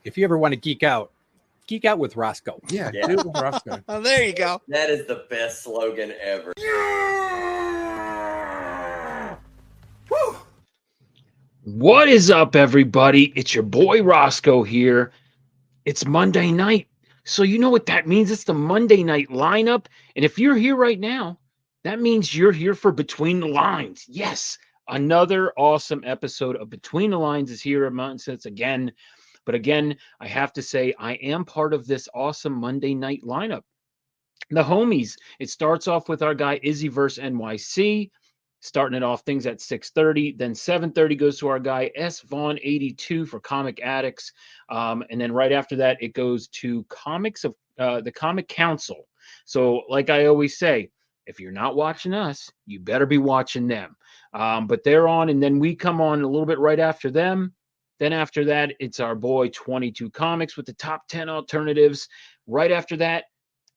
if you ever want to geek out with Roscoe. Yeah. Do it with Roscoe. Oh, there you go. That is the best slogan ever. What is up, everybody? It's your boy Roscoe here. It's Monday night. So you know what that means? It's the Monday night lineup. And if you're here right now, that means you're here for Between the Lines. Yes, another awesome episode of Between the Lines is here amongst us again. But again, I have to say, I am part of this awesome Monday night lineup. The homies, it starts off with our guy Izzyverse NYC, starting it off things at 6:30. Then 7:30 goes to our guy S Vaughn 82 for Comic Addicts. And then right after that, it goes to the Comic Council. So like I always say, if you're not watching us, you better be watching them. But they're on, and then we come on a little bit right after them. Then after that, it's our boy 22 Comics with the top 10 alternatives. Right after that,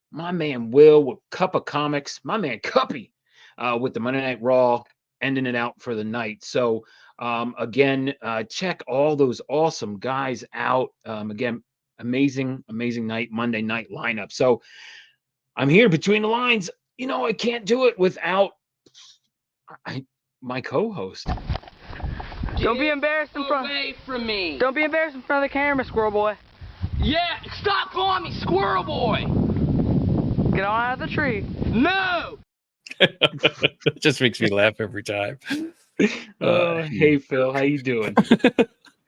my man Will with Cup of Comics. My man Cuppy with the Monday Night Raw, ending it out for the night. So again, check all those awesome guys out. Again, amazing night, Monday night lineup. So I'm here Between the Lines. You know, I can't do it without my co-host. Don't be embarrassed in front. Away from me. Don't be embarrassed in front of the camera, Squirrel Boy. Yeah, stop calling me Squirrel Boy. Get on out of the tree. No. It just makes me laugh every time. Hey Phil, how you doing?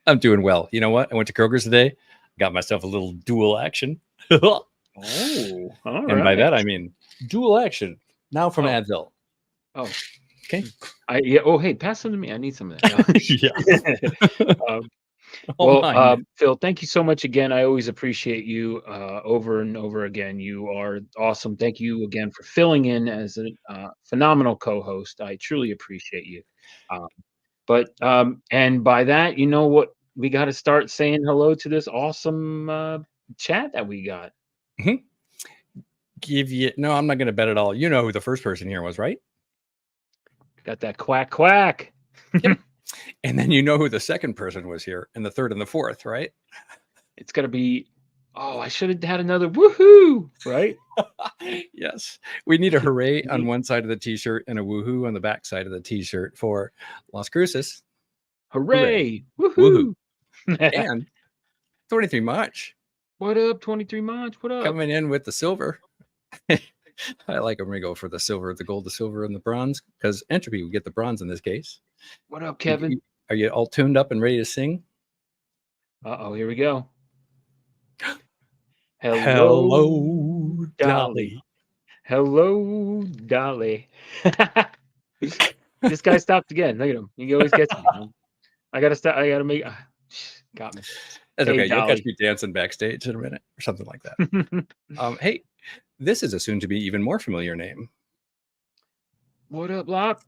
I'm doing well. You know what? I went to Kroger's today, got myself a little dual action. Oh, all And by right. that I mean dual action. Now from Advil. Oh, Okay. yeah. Oh, hey, pass them to me. I need some of that. Yeah. Well, Phil, thank you so much again. I always appreciate you over and over again. You are awesome. Thank you again for filling in as a phenomenal co-host. I truly appreciate you. And by that, you know what? We got to start saying hello to this awesome chat that we got. No, I'm not going to bet at all. You know who the first person here was, right? Got that quack quack. Yep. And then you know who the second person was here, and the third and the fourth, right? It's going to be, I should have had another woohoo, right? Yes. We need a hooray on one side of the t-shirt and a woohoo on the back side of the t-shirt for Las Cruces. Hooray. Woohoo. Woohoo. And 23 Much. What up, 23 Much? What up? Coming in with the silver. I like when we go for the silver, the gold, the silver, and the bronze, because Entropy would get the bronze in this case. What up, Kevin? Are you all tuned up and ready to sing? Uh-oh, here we go. Hello, Dolly. Hello, Dolly. This guy stopped again. Look at him. He always gets me. You know? I gotta stop. I gotta make. Got me. That's Hey, okay. You'll Dolly. catch me dancing backstage in a minute or something like that. Hey, this is a soon-to-be even more familiar name. What up, Locke?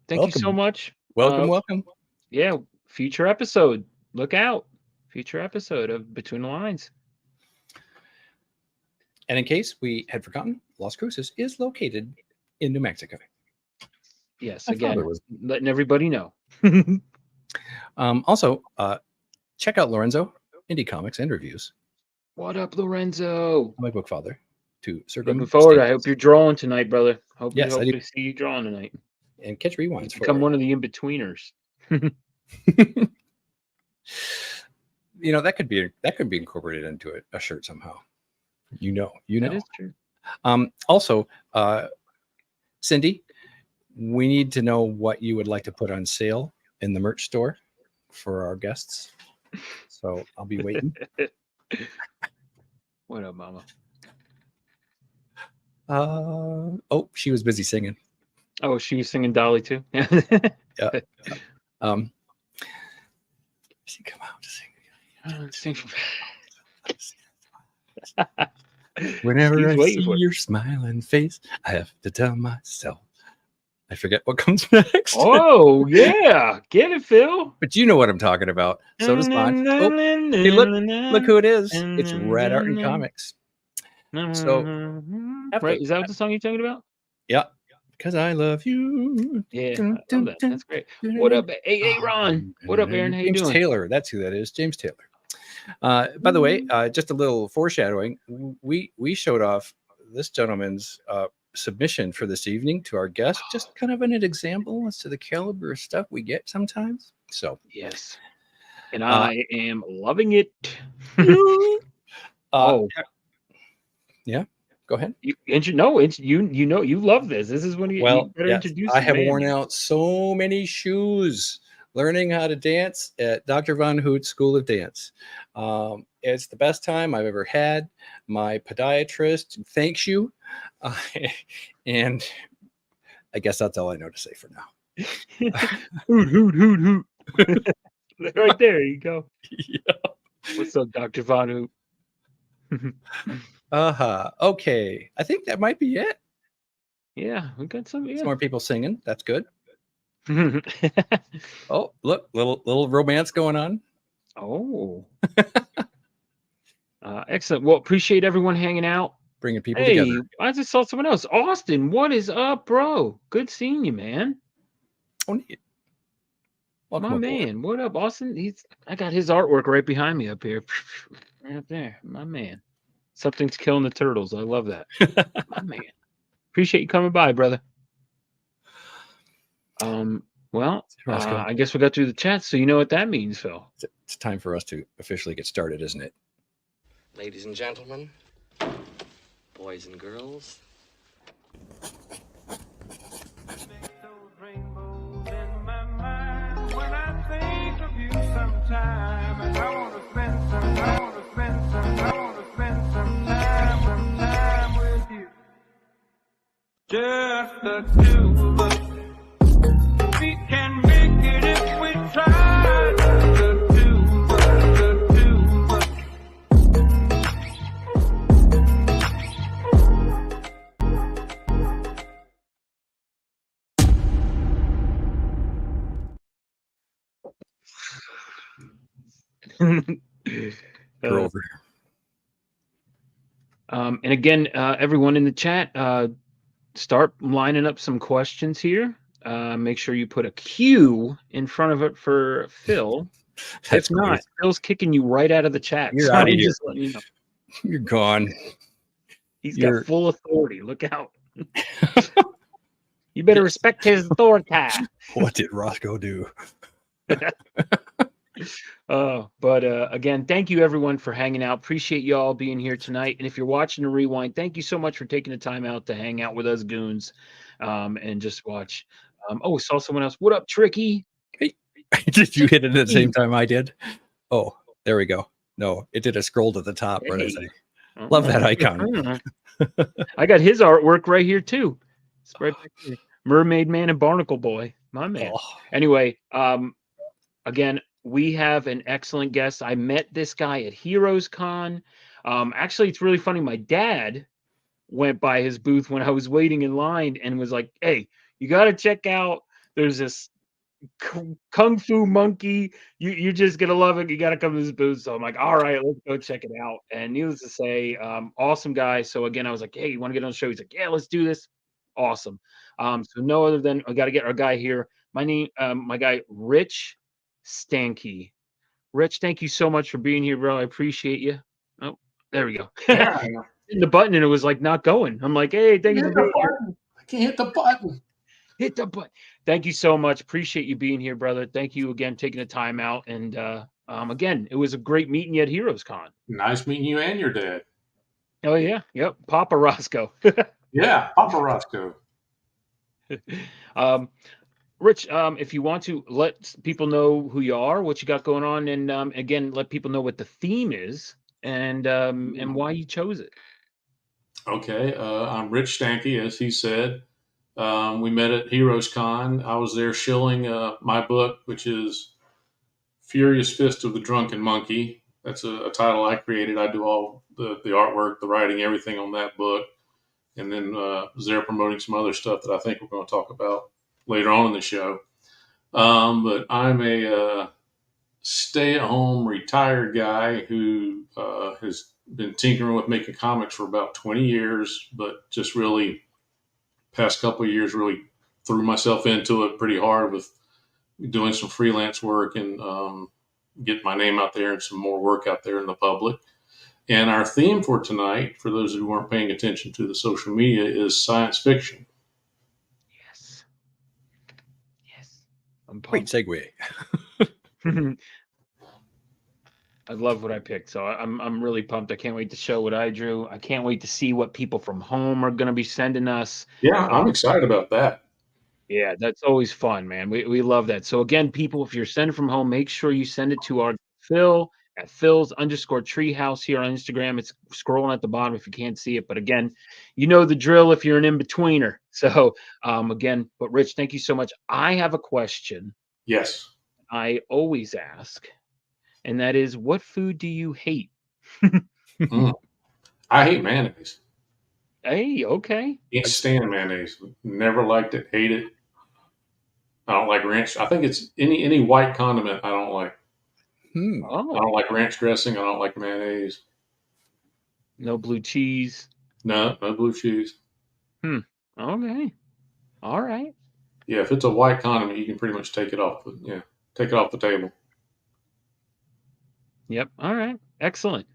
Thank you so much. Welcome. Yeah, future episode. Look out. Future episode of Between the Lines. And in case we had forgotten, Las Cruces is located in New Mexico. Yes, I again, thought it was. letting everybody know. Also, check out Lorenzo, Indie Comics and Reviews. What up, Lorenzo? My book father. To Looking forward. I hope you're drawing tonight, brother. Yes, I do. to see you drawing tonight. And catch rewinds for Become one of the in-betweeners. You know, that could be incorporated into a shirt somehow. You know. That is true. Also, Cindy, we need to know what you would like to put on sale in the merch store for our guests. So I'll be waiting. What up, Mama? She was busy singing. Oh, she was singing Dolly too. Yeah. She come out to sing. Whenever I see your smiling face, I have to tell myself. I forget what comes next. Oh yeah, get it, Phil. But you know what I'm talking about. So does mine. Hey, look who it is. It's Red Art and Comics. So, right, is that what the song you're talking about? Yeah, because I love you. Yeah, I love that. That's great. What up, hey Ron? What up, Aaron? How you James doing? Taylor. That's who that is. James Taylor. By the way, just a little foreshadowing. We showed off this gentleman's submission for this evening to our guest, just kind of an example as to the caliber of stuff we get sometimes. So Yes. And I am loving it. Yeah, go ahead. You love this. This is when you better introduce. I have man. worn out so many shoes learning how to dance at Dr. Von Hoot's School of Dance. It's the best time I've ever had. My podiatrist thanks you. And I guess that's all I know to say for now. Hoot, hoot, hoot, hoot. Right there you go. Yeah. What's up, Dr. Von Hoot? Okay. I think that might be it. Yeah, we got some. Yeah. Some more people singing. That's good. Oh, look, little romance going on. Oh. Excellent. Well, appreciate everyone hanging out. Bringing people together. I just saw someone else. Austin, what is up, bro? Good seeing you, man. Oh, neat. Welcome My aboard. man. What up, Austin? I got his artwork right behind me up here. Right up there. My man. Something's killing the turtles. I love that. My man. Appreciate you coming by, brother. Well, I guess we got through the chat, so you know what that means, Phil. It's time for us to officially get started, isn't it? Ladies and gentlemen, boys and girls. Just the two of us. We can make it if we try. The two of us, the two of us. We're over. And again, everyone in the chat, start lining up some questions here. Make sure you put a Q in front of it for Phil. That's if not, great. Phil's kicking you right out of the chat. You're So out of I'm here. just letting you know. You're gone. He's You're- got full authority. Look out. You better respect his authority. What did Roscoe do? But again, thank you everyone for hanging out. Appreciate you all being here tonight. And if you're watching the rewind, thank you so much for taking the time out to hang out with us goons and just watch. We saw someone else. What up, Tricky? Did you hit it at the same time I did? Oh, there we go. No, it did a scroll to the top. Right as I love that icon. I got his artwork right here too. It's right back here. Mermaid Man and Barnacle Boy, my man. Oh, Anyway, again, we have an excellent guest. I met this guy at Heroes Con. Actually, it's really funny. My dad went by his booth when I was waiting in line and was like, "Hey, you got to check out. There's this Kung Fu monkey. You're just gonna love it. You got to come to this booth." So I'm like, "All right, let's go check it out." And needless to say, awesome guy. So again, I was like, "Hey, you want to get on the show?" He's like, "Yeah, let's do this." Awesome. So no other than I got to get our guy here. My guy, Rich Stahnke. Rich, thank you so much for being here, bro. I appreciate you. Oh, there we go. Yeah, Hitting the button and it was like not going. I'm like, hey, thank you for being here. I can't hit the button. Hit the button. Thank you so much. Appreciate you being here, brother. Thank you again, taking the time out. And again, it was a great meeting you at Heroes Con. Nice meeting you and your dad. Oh yeah, yep, Papa Roscoe. Yeah, Papa Roscoe. Rich, if you want to let people know who you are, what you got going on, and again, let people know what the theme is and why you chose it. Okay, I'm Rich Stahnke, as he said. We met at Heroes Con. I was there shilling my book, which is Furious Fist of the Drunken Monkey. That's a title I created. I do all the artwork, the writing, everything on that book. And then was there promoting some other stuff that I think we're going to talk about later on in the show. But I'm a stay-at-home retired guy who has been tinkering with making comics for about 20 years, but just really past couple of years really threw myself into it pretty hard with doing some freelance work and get my name out there and some more work out there in the public. And our theme for tonight, for those who weren't paying attention to the social media, is science fiction. Yes. Yes. I'm Great pumped. segue. I love what I picked, so I'm really pumped. I can't wait to show what I drew. I can't wait to see what people from home are going to be sending us. Yeah, I'm excited about that. Yeah, that's always fun, man. We love that. So again, people, if you're sending from home, make sure you send it to our Phil at Phil's_treehouse here on Instagram. It's scrolling at the bottom if you can't see it. But again, you know the drill if you're an in-betweener. So again, but Rich, thank you so much. I have a question Yes. I always ask, and that is, what food do you hate? I hate mayonnaise. Hey, okay. Can't stand mayonnaise. Never liked it. Hate it. I don't like ranch. I think it's any white condiment I don't like. I Oh, don't like ranch dressing. I don't like mayonnaise. no blue cheese. No blue cheese. Okay. All right. Yeah, if it's a white condiment, you can pretty much take it off. Take it off the table. Yep. All right. Excellent.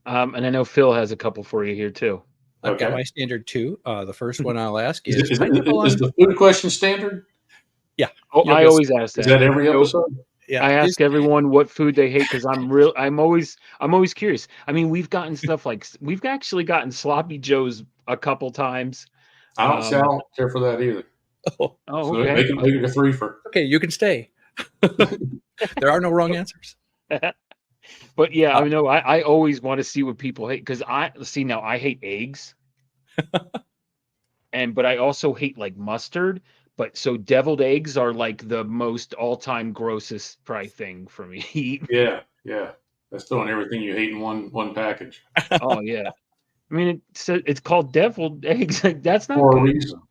And I know Phil has a couple for you here too. I've got Okay. my standard two. The first one I'll ask Is is pineapple on. the food question standard? Oh, You'll I just- always ask Is that. that every episode? Yeah, I ask everyone what food they hate because I'm always curious. I mean, we've gotten stuff like we've actually gotten sloppy joes a couple times. I don't care for that either. Oh, Oh, So okay. make it a threefer. okay, you can stay. There are no wrong answers. But yeah, I know I always want to see what people hate because I hate eggs. But I also hate like mustard. But so deviled eggs are like the most all-time grossest probably thing for me. Yeah. That's throwing everything you hate in one package Oh yeah. I mean, it's called deviled eggs. Like, that's not for a good. reason.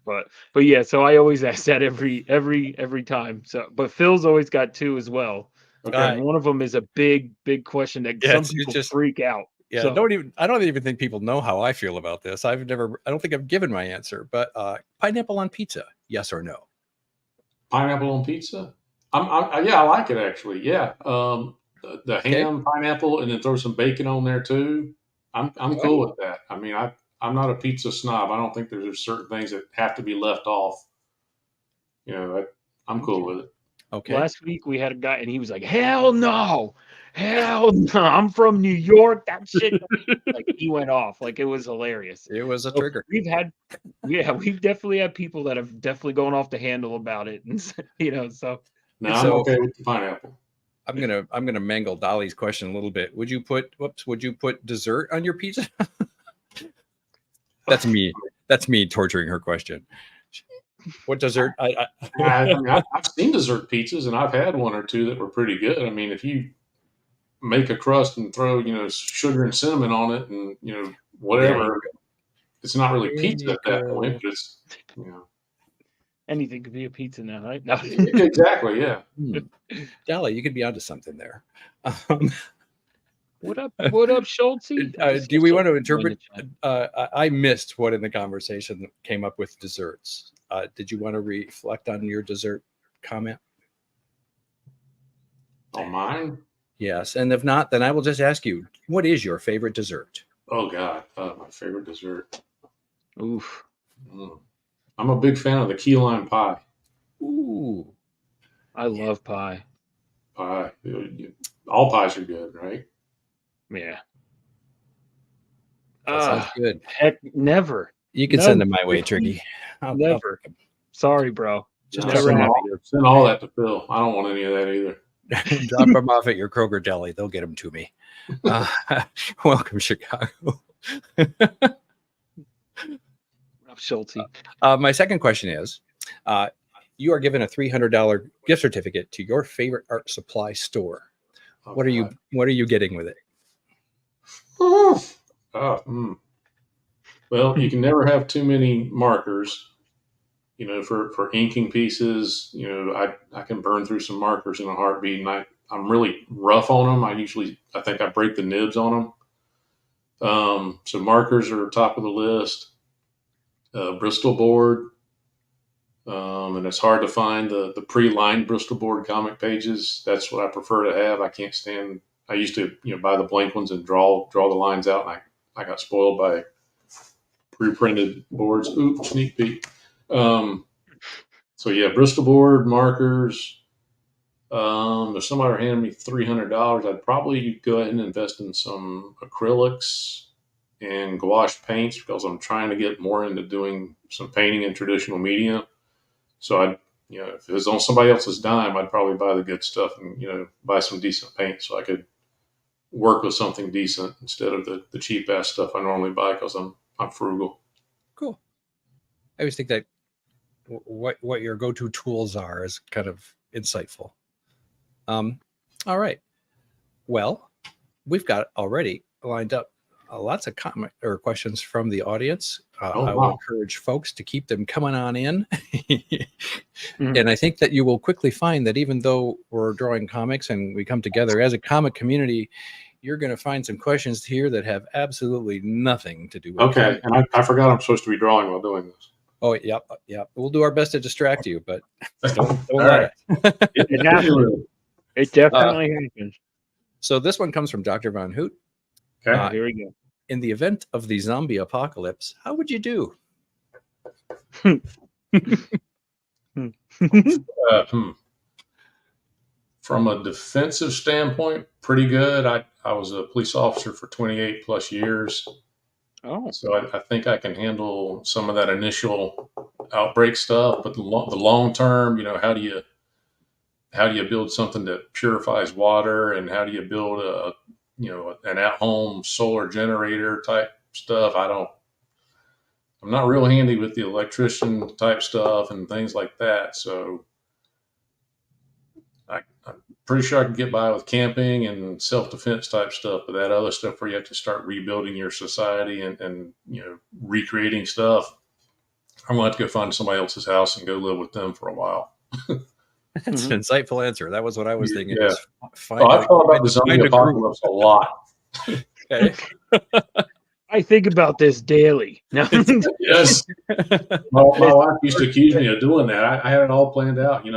But yeah, so I always ask that every time. So, but Phil's always got two as well. Okay. And one of them is a big people Yeah, it's people just- freak out. Yeah, So- I don't even think people know how I feel about this. I don't think I've given my answer, but pineapple on pizza, yes or no? Pineapple on pizza? I like it actually. Yeah. The ham, pineapple, and then throw some bacon on there too. I'm cool with that. I mean, I'm not a pizza snob. I don't think there's certain things that have to be left off. I'm cool with it. Okay. Last week we had a guy and he was like, hell no. I'm from New York. That shit. Like he went off. Like it was hilarious. It was a So trigger. we've definitely had people that have definitely gone off the handle about it. And so No, I'm So- okay with the pineapple. I'm gonna mangle Dolly's question a little bit. Would you put dessert on your pizza? That's me. That's me torturing her question. What dessert? I've seen dessert pizzas, and I've had one or two that were pretty good. I mean, if you make a crust and throw, sugar and cinnamon on it, and whatever, it's not really pizza at that point. But it's, anything could be a pizza now, right? No. exactly, yeah. Dolly, you could be onto something there. What up, Schultz? Do we want to interpret? I missed what in the conversation came up with desserts. Did you want to reflect on your dessert comment? On mine? Yes, and if not, then I will just ask you, what is your favorite dessert? Oh God, my favorite dessert. Oof. I'm a big fan of the key lime pie. Ooh, I love pie. Pie. All pies are good, right? Yeah. that sounds good. Heck, never. You can send them my way, Tricky. Never. Sorry, bro. Just No, drop send, them all, off send all that to Phil. I don't want any of that either. drop them off at your Kroger deli. They'll get them to me. Welcome, Chicago. Schultz. My second question is, you are given a $300 gift certificate to your favorite art supply store. Oh, What are you getting with it? Well, you can never have too many markers. For inking pieces, I can burn through some markers in a heartbeat, and I'm really rough on them. I think I break the nibs on them. So markers are top of the list. Bristol board, And it's hard to find the pre-lined Bristol board comic pages. That's what I prefer to have. I can't stand. I used to buy the blank ones and draw the lines out, and I got spoiled by pre-printed boards. Oops, sneak peek. So yeah, Bristol board markers. If somebody were handing me $300, I'd probably go ahead and invest in some acrylics and gouache paints because I'm trying to get more into doing some painting in traditional media. So if it was on somebody else's dime, I'd probably buy the good stuff and buy some decent paint so I could work with something decent instead of the cheap ass stuff I normally buy because I'm frugal. Cool. I always think that what your go-to tools are is kind of insightful. All right. Well, we've got already lined up lots of comment or questions from the audience. I will encourage folks to keep them coming on in. And I think that you will quickly find that even though we're drawing comics and we come together as a comic community, you're going to find some questions here that have absolutely nothing to do with Okay. And I forgot I'm supposed to be drawing while doing this. Oh, yep. We'll do our best to distract you, but don't All let right. it. It definitely happens. So this one comes from Dr. Von Hoot. Okay. Here we go. In the event of the zombie apocalypse, how would you do? From a defensive standpoint, pretty good. I was a police officer for 28 plus years. Oh, So I think I can handle some of that initial outbreak stuff, but the long term, how do you build something that purifies water, and how do you build an at-home solar generator type stuff? I'm not real handy with the electrician type stuff and things like that. So I'm pretty sure I can get by with camping and self-defense type stuff, but that other stuff where you have to start rebuilding your society and recreating stuff, I'm going to have to go find somebody else's house and go live with them for a while. That's an insightful answer. That was what I was thinking. Yeah. Is I thought about the zombie find a group. apocalypse a lot. Okay. I I think about this daily. No. Yes. My wife used to accuse me of doing that. I had it all planned out. Like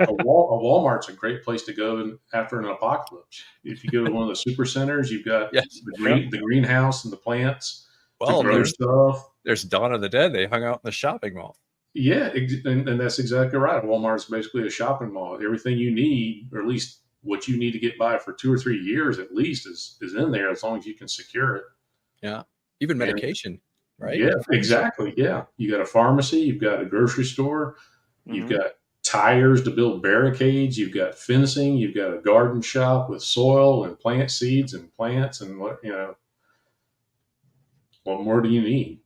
a Walmart's a great place to go after an apocalypse. If you go to one of the super centers, you've got the greenhouse and the plants. Well, to grow stuff. There's Dawn of the Dead. They hung out in the shopping mall. Yeah, and that's exactly right. Walmart is basically a shopping mall. Everything you need, or at least what you need to get by for 2 or 3 years at least, is in there as long as you can secure it. Yeah, even medication, right? Yeah, exactly. Yeah, you got a pharmacy, you've got a grocery store, you've got tires to build barricades, you've got fencing, you've got a garden shop with soil and plant seeds and plants, and what more do you need?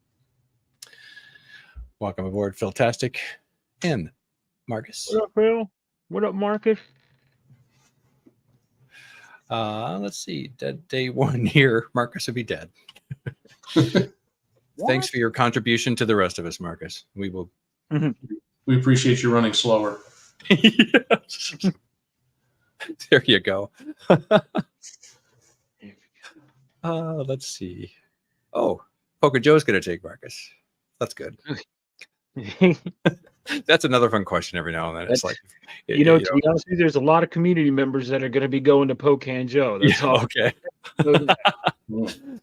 Welcome aboard, Philtastic and Marcus. What up, Phil? What up, Marcus? Let's see. Dead day 1 here. Marcus would be dead. Thanks for your contribution to the rest of us, Marcus. We will. We appreciate you running slower. There you go. Let's see. Oh, Poker Joe's going to take Marcus. That's good. That's another fun question every now and then. It's like, to be honest with you, there's a lot of community members that are going to be going to Pocan Joe. That's all. Okay.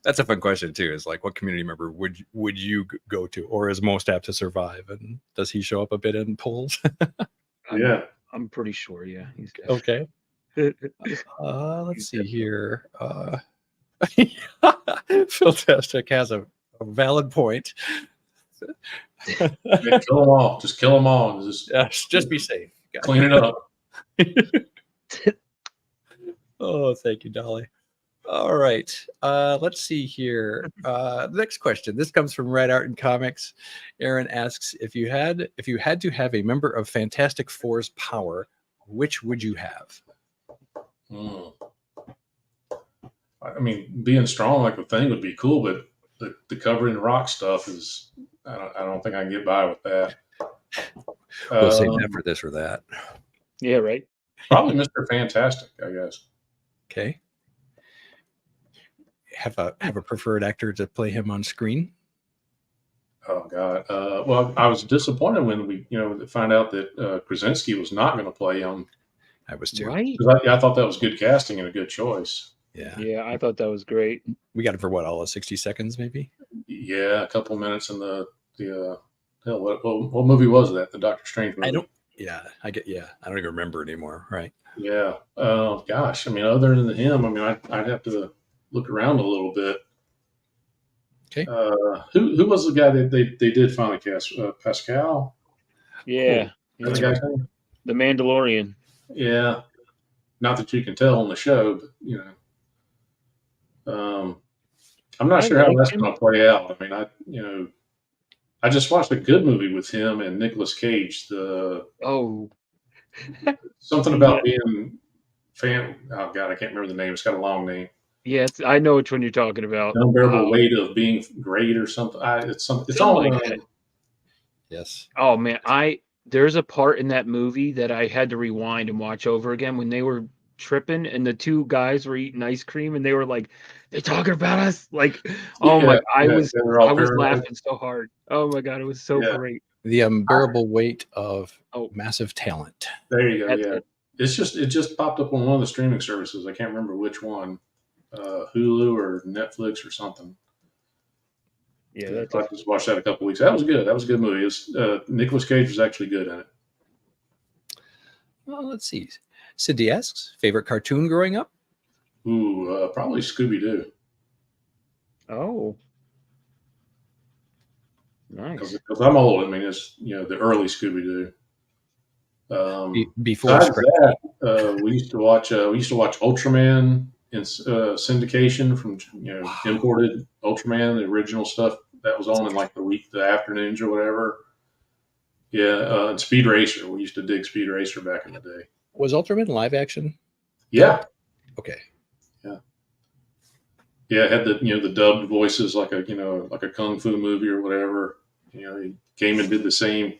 That's a fun question too. Is like, what community member would you go to, or is most apt to survive? And does he show up a bit in polls? Yeah, I'm pretty sure. Yeah. He's Okay. Let's see here. Philtastic has a valid point. kill them all. Just kill them all. Just be safe. Clean it up. Oh, thank you, Dolly. All right. Let's see here. Next question. This comes from Red Art and Comics. Aaron asks, if you had to have a member of Fantastic Four's power, which would you have? I mean, being strong like the Thing would be cool, but the covering rock stuff is, I don't think I can get by with that. We'll save that for this or that. Yeah, right. Probably Mr. Fantastic, I guess. Okay. Have a preferred actor to play him on screen? Oh God. Well, I was disappointed when we, found out that Krasinski was not going to play him. I was too. Right? 'Cause I thought that was good casting and a good choice. Yeah. Yeah, I thought that was great. We got it for what, all of 60 seconds, maybe? Yeah, a couple minutes in the hell, what movie was that? The Doctor Strange movie. I don't even remember anymore. Right. Yeah. Oh gosh. I mean, other than him, I mean, I'd have to look around a little bit. Okay. Who was the guy that they did finally cast? Pascal. Yeah. That's the guy's name? The Mandalorian. Yeah. Not that you can tell on the show, but I'm not I sure how like that's him. going to play out. I mean, I just watched a good movie with him and Nicolas Cage. Oh, Something about being fan. Oh God, I can't remember the name. It's got a long name. yeah. I know which one you're talking about. The unbearable weight of being great or something. It's Something all like that. Yes. Oh man, there's a part in that movie that I had to rewind and watch over again when they were tripping and the two guys were eating ice cream and they were like, "They talking about us?" Like, oh my! I was laughing so hard. Oh my God, it was so great. The unbearable weight of Oh. massive talent. There you go. That's Yeah, it. it just popped up on one of the streaming services. I can't remember which one, Hulu or Netflix or something. Yeah, I just watched that a couple weeks. That was good. That was a good movie. Nicolas Cage was actually good in it. Well, let's see. Cindy asks, favorite cartoon growing up? Ooh, probably Scooby Doo. Oh, nice. Because I'm old. I mean, it's the early Scooby Doo. Before Besides that, we used to watch Ultraman in syndication from imported Ultraman, the original stuff that was on in like the afternoons or whatever. Yeah, and Speed Racer. We used to dig Speed Racer back in the day. Was Ultraman live action? Yeah. Okay. Yeah, it had the dubbed voices like a kung fu movie or whatever. He came and did the same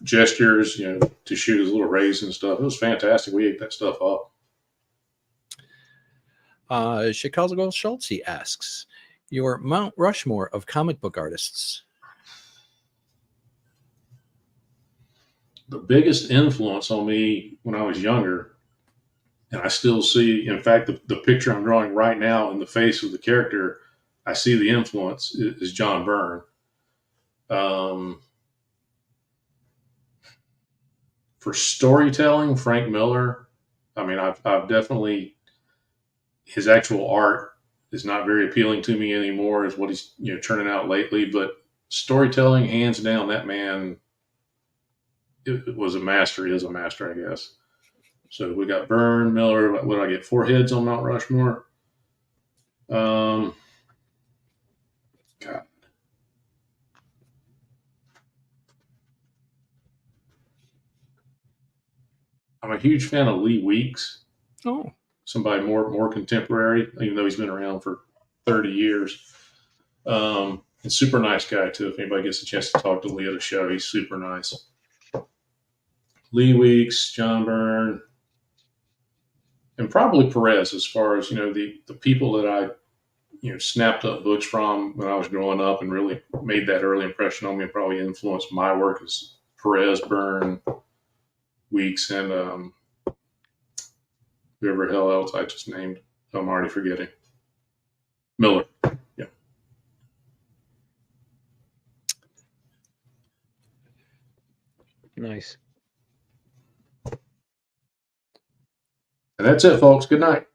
gestures to shoot his little rays and stuff. It was fantastic. We ate that stuff up. Chicago Schultz asks, your Mount Rushmore of comic book artists. The biggest influence on me when I was younger, and I still see, in fact, the picture I'm drawing right now in the face of the character, I see the influence is John Byrne. For storytelling, Frank Miller. I mean, I've definitely, his actual art is not very appealing to me anymore, is what he's churning out lately. But storytelling, hands down, that man it was a master. He is a master, I guess. So we got Byrne, Miller. What did I get? 4 heads on Mount Rushmore. God. I'm a huge fan of Lee Weeks. Oh. Somebody more contemporary, even though he's been around for 30 years. And super nice guy, too. If anybody gets a chance to talk to Lee at a show, he's super nice. Lee Weeks, John Byrne, and probably Perez as far as, the people that I, snapped up books from when I was growing up and really made that early impression on me and probably influenced my work is Perez, Byrne, Weeks, and whoever the hell else I just named. I'm already forgetting. Miller. Yeah. Nice. And that's it, folks. Good night.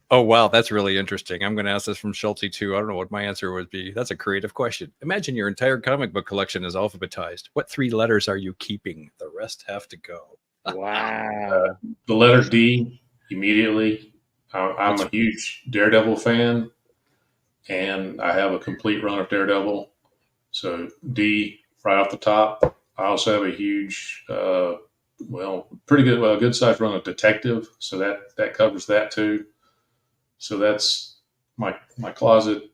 Oh, wow. That's really interesting. I'm going to ask this from Schulte, too. I don't know what my answer would be. That's a creative question. Imagine your entire comic book collection is alphabetized. What 3 letters are you keeping? The rest have to go. Wow. The letter D, immediately. I'm a huge Daredevil fan, and I have a complete run of Daredevil. So D, right off the top. I also have a huge, pretty good, good sized run of Detective. So that covers that too. So that's my closet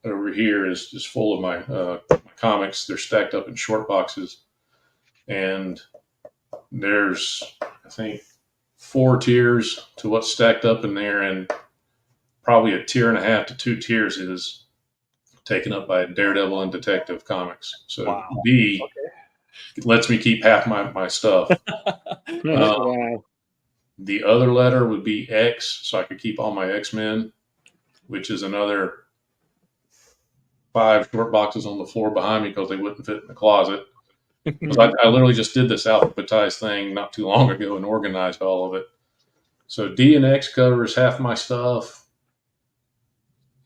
over here is just full of my comics. They're stacked up in short boxes, and there's, I think, 4 tiers to what's stacked up in there, and probably a tier and a half to 2 tiers is taken up by Daredevil and Detective Comics. So Wow. D lets me keep half my stuff. Wow. The other letter would be X, so I could keep all my X-Men, which is another 5 short boxes on the floor behind me because they wouldn't fit in the closet. I literally just did this alphabetized thing not too long ago and organized all of it. So D and X covers half my stuff,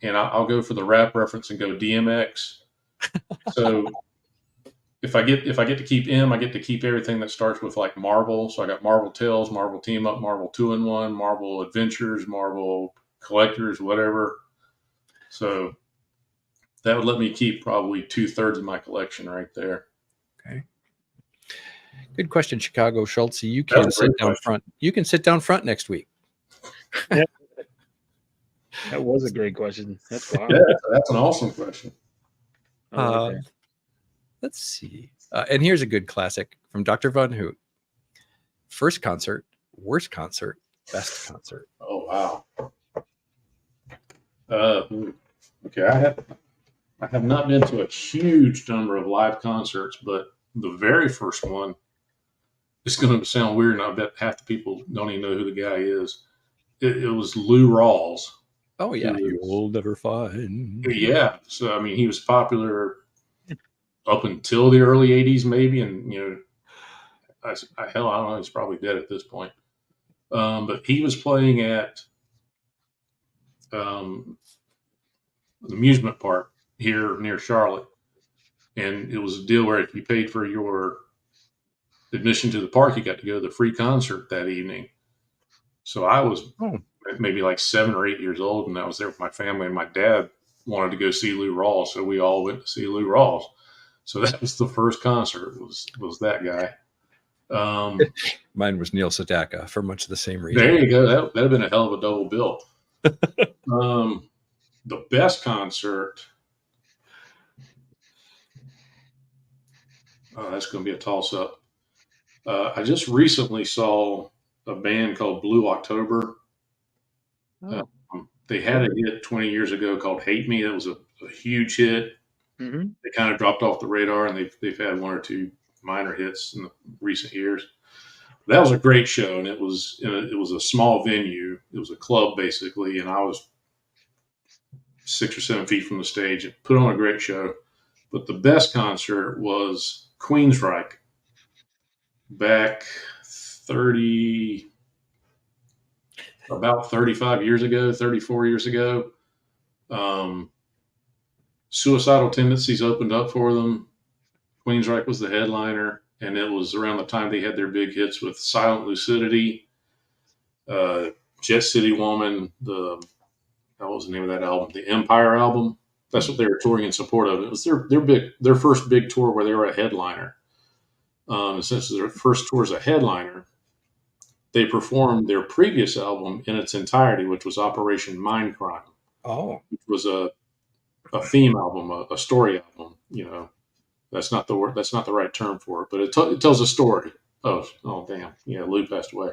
and I'll go for the rap reference and go DMX. So if I get to keep M, I get to keep everything that starts with like Marvel. So I got Marvel Tales, Marvel Team Up, Marvel 2-in-1, Marvel Adventures, Marvel Collectors, whatever. So that would let me keep probably 2/3 of my collection right there. Okay. Good question, Chicago Schultz. You That can was a sit great down question. front. You can sit down front next week. That was a great question. That's wow. Yeah, that's an awesome question. I like that. Let's see. And here's a good classic from Dr. Von Hoot. First concert, worst concert, best concert. Oh wow. Okay, I have not been to a huge number of live concerts, but the very first one, it's going to sound weird, and I bet half the people don't even know who the guy is. It was Lou Rawls. Oh yeah, you'll never find. Yeah, so I mean, he was popular up until the early '80s, maybe, and I don't know, he's probably dead at this point. But he was playing at an amusement park here near Charlotte, and it was a deal where if you paid for your admission to the park, you got to go to the free concert that evening. So I was maybe like 7 or 8 years old, and I was there with my family, and my dad wanted to go see Lou Rawls, so we all went to see Lou Rawls. So that was the first concert, was that guy. Mine was Neil Sedaka for much of the same reason. There you go. That'd have been a hell of a double bill. The best concert. Oh, that's going to be a toss-up. I just recently saw a band called Blue October. They had a hit 20 years ago called "Hate Me." That was a huge hit. Mm-hmm. They kind of dropped off the radar, and they've had 1 or 2 minor hits in the recent years. That was a great show, and it was a small venue. It was a club basically, and I was 6 or 7 feet from the stage. It put on a great show. But the best concert was Queensryche back about 35 years ago, 34 years ago. Suicidal Tendencies opened up for them. Queensryche was the headliner, and it was around the time they had their big hits with Silent Lucidity, Jet City Woman, what was the name of that album? The Empire album. That's what they were touring in support of. It was their first big tour where they were a headliner. Since their first tour as a headliner, they performed their previous album in its entirety, which was Operation Mindcrime. Oh, Which was a theme album, a story album. That's not the word. That's not the right term for it, but it tells a story. Oh, damn. Yeah, Lou passed away.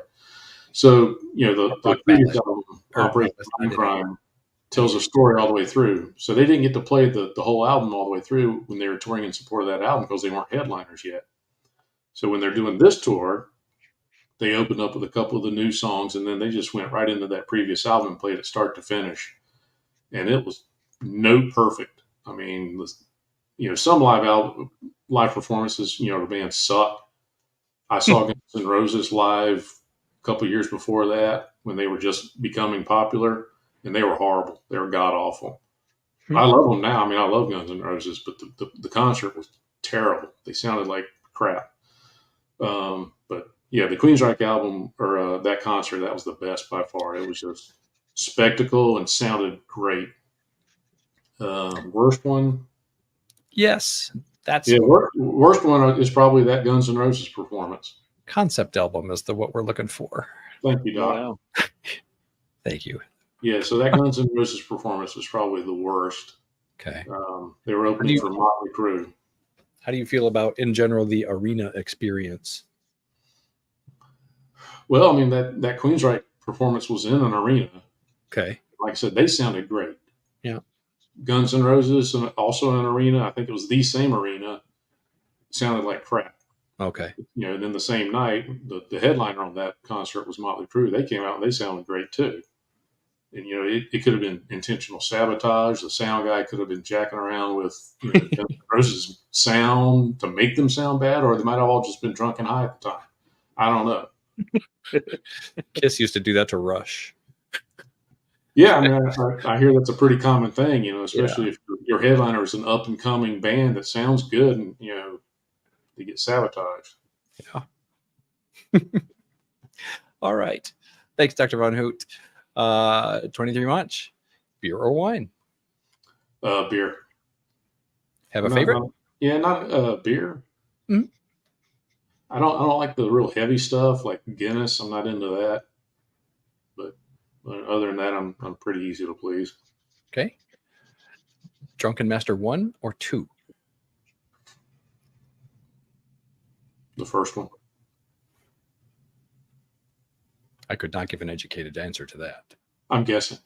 So, the previous album, Operation Mindcrime, tells a story all the way through. So they didn't get to play the whole album all the way through when they were touring in support of that album because they weren't headliners yet. So when they're doing this tour, they opened up with a couple of the new songs, and then they just went right into that previous album and played it start to finish. And it was note perfect. I mean, some live performances, the band suck. I saw Guns N' Roses live a couple of years before that when they were just becoming popular, and they were horrible. They were god awful. I love them now. I mean, I love Guns N' Roses, but the concert was terrible. They sounded like crap. But yeah, the Queensryche album or that concert, that was the best by far. It was just spectacle and sounded great. Worst one? yes. That's Worst one is probably that Guns N' Roses performance. concept album is what we're looking for. Thank you, Doc. Wow. Thank you. Yeah, so that Guns N' Roses performance was probably the worst. Okay. They were opening for Motley Crue. How do you feel about, in general, the arena experience? Well, I mean, that Queensryche performance was in an arena. Okay. like I said, they sounded great. Yeah. Guns N' Roses, and also an arena. I think it was the same arena. Sounded like crap. Okay. Then the same night, the headliner on that concert was Motley Crue. They came out and they sounded great too. And it could have been intentional sabotage. The sound guy could have been jacking around with Guns N' Roses sound to make them sound bad, or they might have all just been drunk and high at the time. I don't know. Kiss used to do that to Rush. Yeah, I mean, I hear that's a pretty common thing, especially if your headliner is an up and coming band that sounds good, and they get sabotaged. Yeah. All right. Thanks, Dr. Von Hoot. 23 Munch, beer or wine? Beer. Have a favorite? Not beer. Mm-hmm. I don't like the real heavy stuff like Guinness. I'm not into that. But other than that, I'm pretty easy to please. Okay. Drunken Master 1 or 2? The first one. I could not give an educated answer to that. I'm guessing.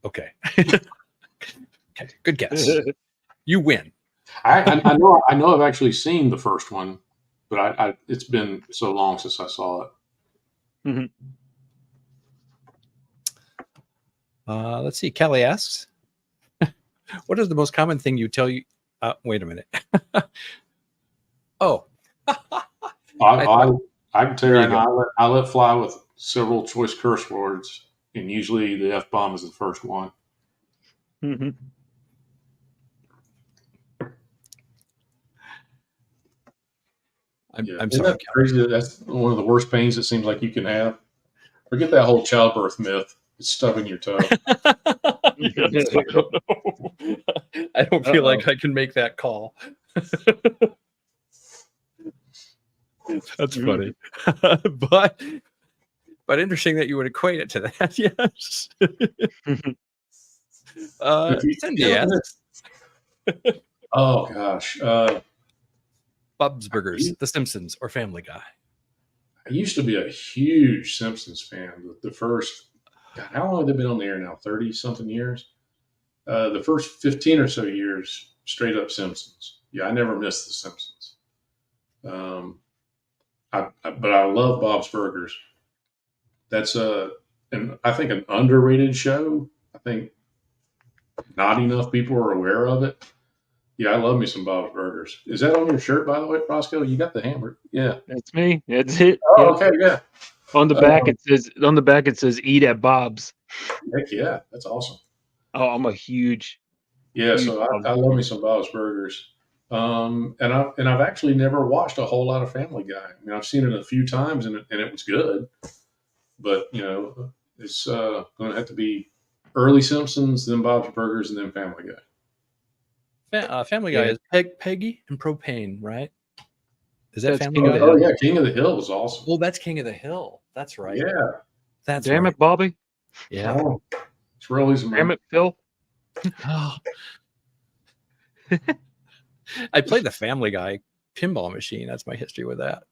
Okay. Okay. Good guess. You win. I know I've actually seen the first one, but it's been so long since I saw it. Mm-hmm. Let's see. Kelly asks, what is the most common thing you tell you? Wait a minute. Oh. I can tell you right now, I let fly with several choice curse words, and usually the F-bomb is the first one. Mm-hmm. I'm sorry. That crazy? That's one of the worst pains it seems like you can have. Forget that whole childbirth myth. It's stubbing your toe. I don't feel like I can make that call. That's funny. but interesting that you would equate it to that. Yes. Cindy asks, oh gosh. Bob's Burgers, The Simpsons, or Family Guy? I used to be a huge Simpsons fan. The first, God, how long have they been on the air now? 30-something years? The first 15 or so years, straight up Simpsons. Yeah, I never missed The Simpsons. But I love Bob's Burgers. That's I think an underrated show. I think not enough people are aware of it. Yeah, I love me some Bob's Burgers. Is that on your shirt, by the way, Roscoe? You got the hamburger. Yeah. That's me. That's it. Oh, okay, yeah. On the back it says eat at Bob's. Heck yeah, that's awesome. Oh, I'm a huge. Yeah, so I love me some Bob's Burgers. And I've actually never watched a whole lot of Family Guy. I mean, I've seen it a few times and it was good, but it's going to have to be early Simpsons, then Bob's Burgers, and then Family Guy. Family Guy is Peggy and Propane, right? Is that That's Family King Guy? of the Hill. Oh yeah, King of the Hill was awesome. Oh, that's King of the Hill. That's right. Yeah, That's Damn right. it, Bobby. Yeah. oh, it's really some. Damn it, Phil. Oh. I played the Family Guy pinball machine. That's my history with that.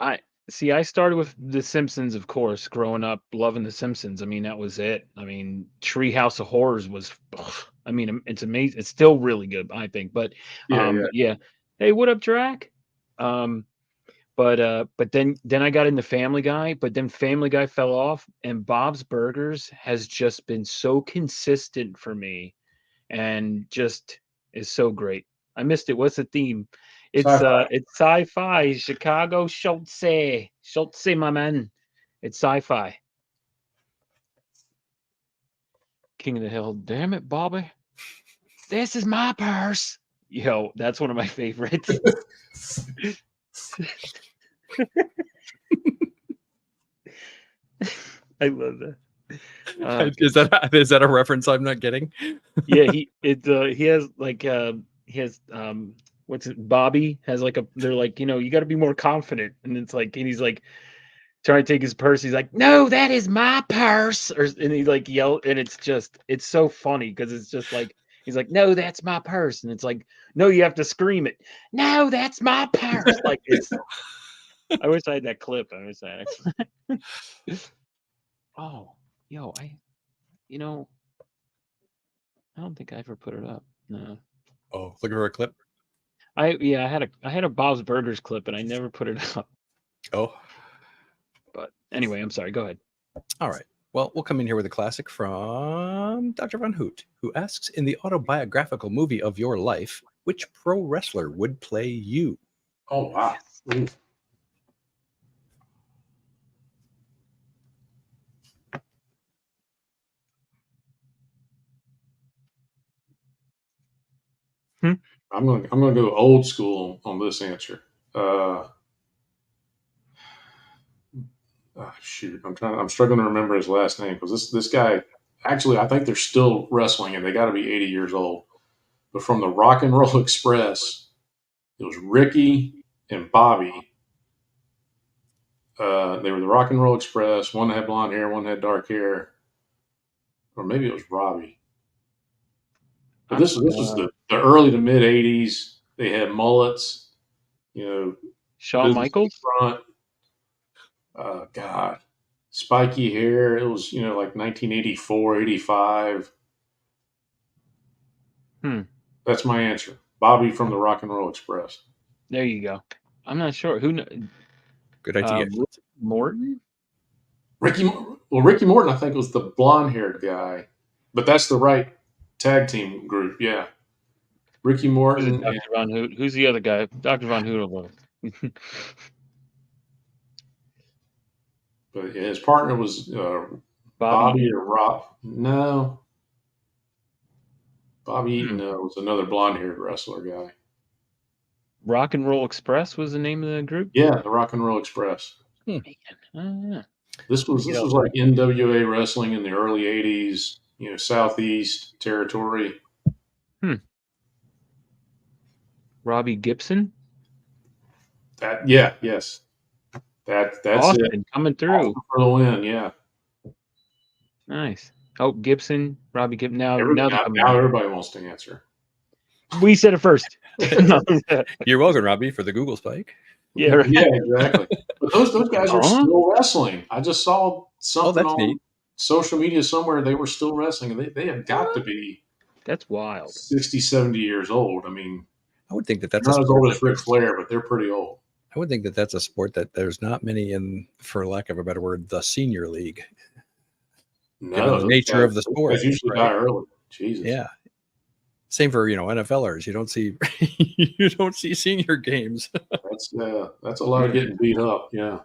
I started with The Simpsons, of course, growing up, loving The Simpsons. I mean, that was it. I mean, Treehouse of Horrors was, I mean, it's amazing. It's still really good, I think. But yeah. Hey, what up, Drac? But then I got into Family Guy, but then Family Guy fell off, and Bob's Burgers has just been so consistent for me, and just is so great. I missed it. What's the theme? It's Sci-fi. It's sci-fi. Chicago Schultze, my man. It's sci-fi. King of the Hill. Damn it, Bobby. This is my purse. Yo, that's one of my favorites. I love that. Is that a reference I'm not getting? Yeah, he has what's it, Bobby has like they're like, you got to be more confident, and it's like, and he's like trying to take his purse, he's like, no, that is my purse, and he like yelled, and it's so funny because it's just like, he's like, no, that's my purse, and it's like, no, you have to scream it, no, that's my purse. Like, it's I wish I had that clip. I wish I had it. Oh, yo, You know, I don't think I ever put it up. No. Oh, looking for a clip. I had a Bob's Burgers clip and I never put it up. Oh, But anyway, I'm sorry. Go ahead. all right. Well, we'll come in here with a classic from Dr. Von Hoot, who asks, in the autobiographical movie of your life, which pro wrestler would play you? Oh wow. Ooh. I'm gonna go old school on this answer. Shoot, I'm struggling to remember his last name because this guy, actually, I think they're still wrestling and they got to be 80 years old. But from the Rock and Roll Express, it was Ricky and Bobby. They were the Rock and Roll Express. One had blonde hair, one had dark hair, or maybe it was Robbie. But this was the early to mid 80s. They had mullets, you know, Shawn business Michaels? front. God, spiky hair. It was, like 1984, 85. That's my answer. Bobby from the Rock and Roll Express. There you go. I'm not sure. Good idea. Morton? Ricky Morton, I think, was the blonde-haired guy. But that's the right tag team group, yeah. Ricky Morton. Dr. Von Hoot. Who's the other guy? Dr. Von Hoot. But his partner was Bobby or Rob. No. Bobby Eaton was another blonde-haired wrestler guy. Rock and Roll Express was the name of the group? Yeah, the Rock and Roll Express. Man. This was like NWA wrestling in the early 80s, Southeast territory. Robbie Gibson? Yes. That's Austin it. coming through. Austin for the win, yeah. Nice. Oh, Gibson, Robbie Gibson. Now Everybody wants to answer. We said it first. You're welcome, Robbie, for the Google spike. Yeah, right. Yeah, exactly. But those guys are still wrestling. I just saw something on neat. social media somewhere. They were still wrestling. They have got to be That's wild. 60, 70 years old. I mean, I would think that's not as old as Ric Flair, but they're pretty old. I would think that's a sport that there's not many in, for lack of a better word, the senior league. No, the nature of the sport. They usually die early. Jesus. Yeah. Same for NFLers. You don't see senior games. That's a lot of getting beat up. Yeah.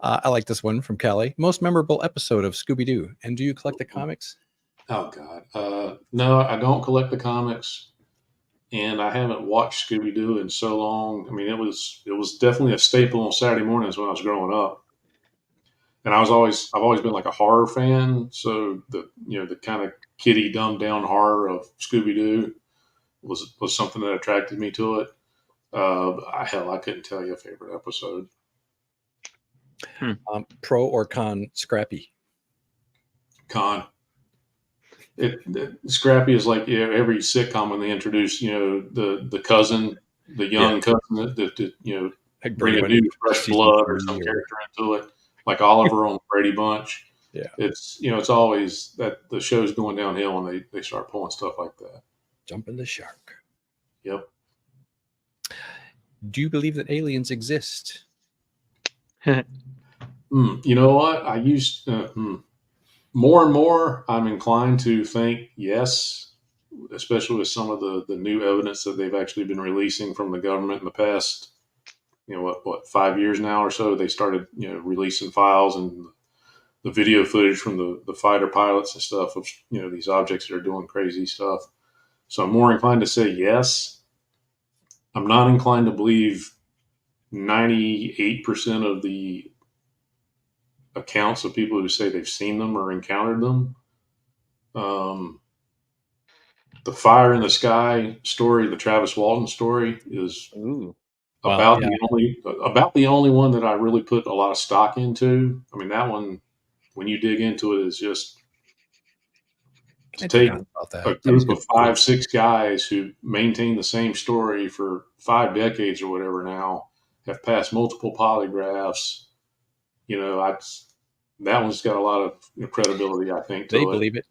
I like this one from Kelly. Most memorable episode of Scooby-Doo. And do you collect the comics? Oh God. No, I don't collect the comics, and I haven't watched Scooby-Doo in so long. I mean, it was definitely a staple on Saturday mornings when I was growing up. And I've always been like a horror fan, so the kind of kiddie dumbed down horror of Scooby-Doo was something that attracted me to it. I couldn't tell you a favorite episode. Pro or con Scrappy? Con. Scrappy is like every sitcom when they introduce the cousin, the young cousin that Like bring a new fresh blood or some character into it, like Oliver on the Brady Bunch. Yeah, it's always that the show's going downhill when they start pulling stuff like that. Jumping the shark. Yep. Do you believe that aliens exist? You know what? I used more and more. I'm inclined to think yes, especially with some of the new evidence that they've actually been releasing from the government in the past. What 5 years now or so? They started releasing files and the video footage from the fighter pilots and stuff of these objects that are doing crazy stuff. So I'm more inclined to say yes. I'm not inclined to believe 98% of the accounts of people who say they've seen them or encountered them. The fire in the sky story, the Travis Walton story, is about the only one that I really put a lot of stock into. I mean, that one, when you dig into it, is just to take a group of 5-6 guys who maintain the same story for 5 decades or whatever now, have passed multiple polygraphs. that one's got a lot of credibility, I think. To They it. believe it.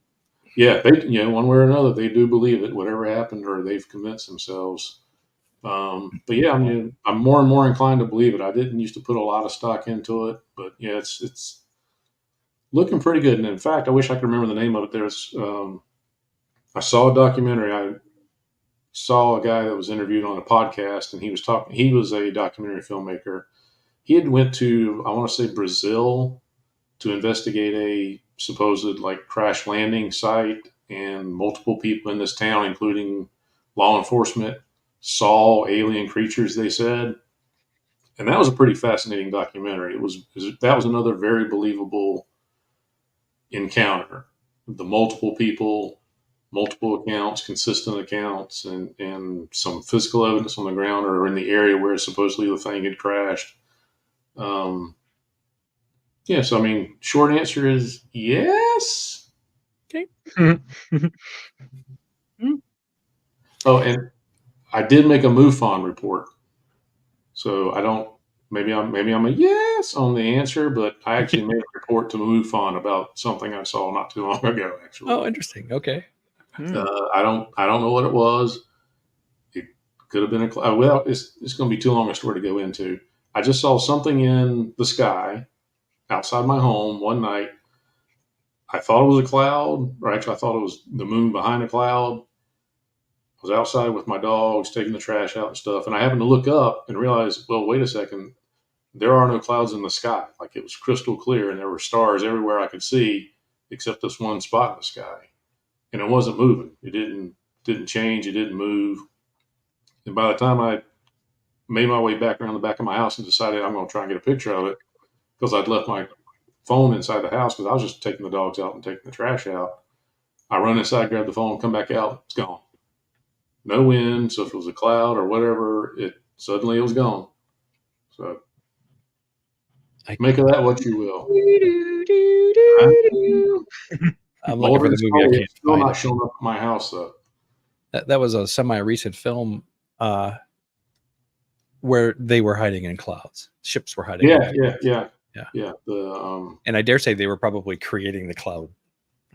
Yeah, they, one way or another, they do believe it. Whatever happened, or they've convinced themselves. But yeah, I'm more and more inclined to believe it. I didn't used to put a lot of stock into it, but yeah, it's looking pretty good. And in fact, I wish I could remember the name of it. I saw a documentary. I saw a guy that was interviewed on a podcast, and he was talking. He was a documentary filmmaker. He had went to, I want to say, Brazil to investigate a supposed like crash landing site, and multiple people in this town, including law enforcement, saw alien creatures, they said. And that was a pretty fascinating documentary. That was another very believable encounter. The multiple people, multiple accounts, consistent accounts, and some physical evidence on the ground or in the area where supposedly the thing had crashed. Yeah, so I mean, short answer is yes. Okay. Oh, and I did make a MUFON report, so I don't. Maybe I'm a yes on the answer, but I actually made a report to MUFON about something I saw not too long ago. Actually, Oh, interesting. Okay. I don't know what it was. It could have been a cloud. Well, it's going to be too long a story to go into. I just saw something in the sky outside my home one night. I thought it was a cloud, or actually, I thought it was the moon behind a cloud. I was outside with my dogs, taking the trash out and stuff, and I happened to look up and realize, well, wait a second, there are no clouds in the sky. Like, it was crystal clear, and there were stars everywhere I could see, except this one spot in the sky, and it wasn't moving. It didn't change. It didn't move. And by the time I made my way back around the back of my house and decided I'm going to try and get a picture of it, because I'd left my phone inside the house because I was just taking the dogs out and taking the trash out. I run inside, grab the phone, come back out. It's gone. No wind. So if it was a cloud or whatever, it was gone. So make of that what you will. I'm looking for the movie. I It's can't still find not it. showing up at my house though. That was a semi-recent film where they were hiding in clouds. Ships were hiding. Yeah. And I dare say they were probably creating the cloud.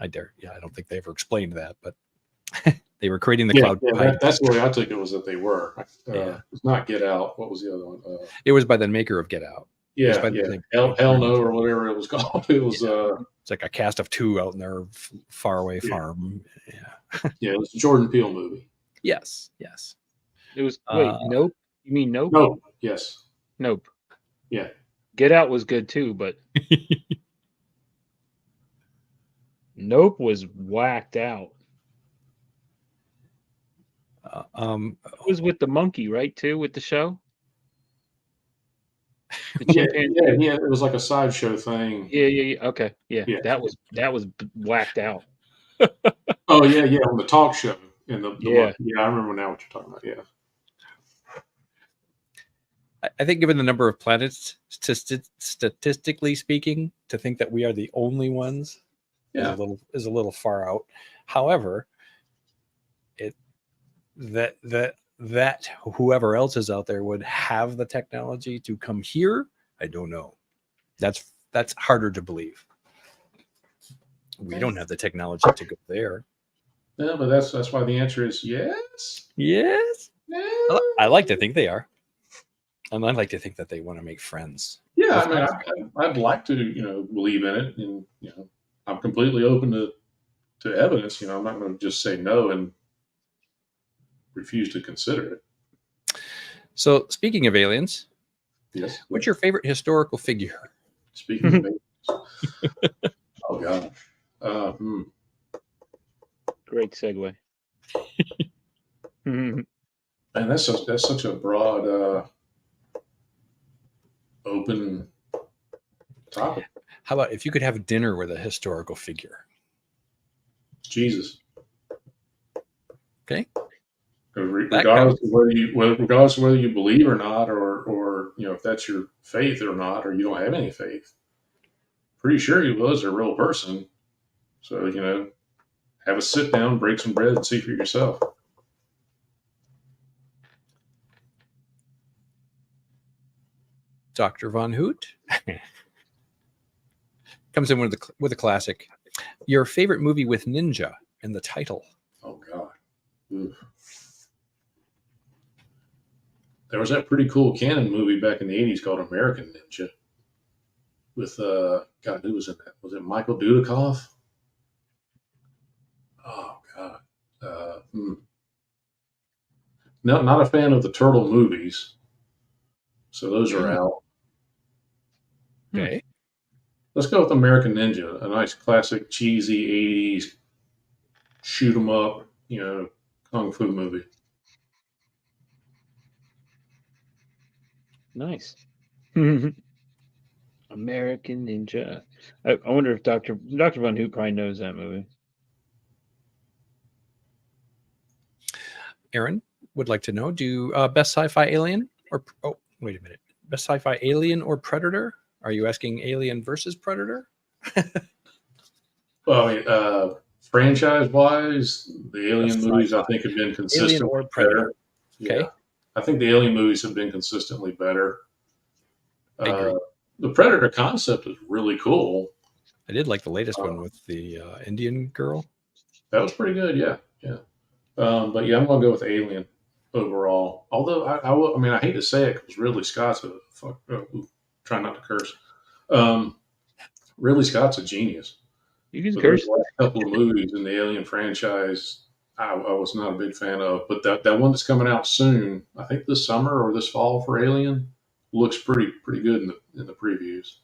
I don't think they ever explained that, but they were creating the cloud. That's the way I took it, was that they were. It's not Get Out. What was the other one? It was by the maker of Get Out. Hell No, or whatever it was called. It was it's like a cast of two out in their faraway farm. Yeah. It was a Jordan Peele movie. Yes. It was Nope. You mean Nope? Nope. Yes. Nope. Yeah. Get Out was good too, but Nope was whacked out. It was with the monkey, right? Too, with the show. The chimpanzee. It was like a sideshow thing. Yeah. Okay. Yeah. That was whacked out. Oh yeah, on the talk show. In the Yeah. I remember now what you're talking about. Yeah. I think, given the number of planets, statistically speaking, to think that we are the only ones is a little far out. However, that whoever else is out there would have the technology to come here, I don't know. That's harder to believe. We don't have the technology to go there. Yeah, but that's why the answer is yes. Yes. I like to think they are. And I'd like to think that they want to make friends. Yeah, I mean, I'd like to, believe in it, and I'm completely open to evidence. I'm not going to just say no and refuse to consider it. So, speaking of aliens, yes, what's your favorite historical figure? Speaking of aliens, oh gosh, Great segue. and that's such a broad, open topic. How about if you could have dinner with a historical figure? Jesus. Okay. Regardless of whether you believe or not, or if that's your faith or not, or you don't have any faith. Pretty sure he was a real person. So, have a sit down, break some bread, and see for yourself. Dr. Von Hoot? comes in with a classic. Your favorite movie with ninja in the title? Oh God. Oof. There was that pretty cool canon movie back in the 80s called American Ninja with God, who was in that? Was it Michael Dudikoff? Oh God. No, not a fan of the turtle movies. So those are out. Okay. Let's go with American Ninja, a nice classic cheesy 80s shoot 'em up, kung fu movie. Nice. American Ninja. I wonder if Dr. Von Hoot probably knows that movie. Aaron would like to know, do best sci-fi alien or wait a minute. Best sci-fi alien or Predator? Are you asking Alien versus Predator? Well, I mean, franchise-wise, the Alien Best movies sci-fi. I think have been Alien consistently or Predator. better. Okay. Yeah. I think the Alien movies have been consistently better. I agree. The Predator concept is really cool. I did like the latest one with the Indian girl. That was pretty good, yeah. But yeah, I'm gonna go with Alien overall. Although I hate to say it because Ridley Scott's try not to curse. Ridley Scott's a genius. You can But curse. the last couple of movies in the Alien franchise, I was not a big fan of. But that one that's coming out soon, I think this summer or this fall for Alien, looks pretty good in the previews.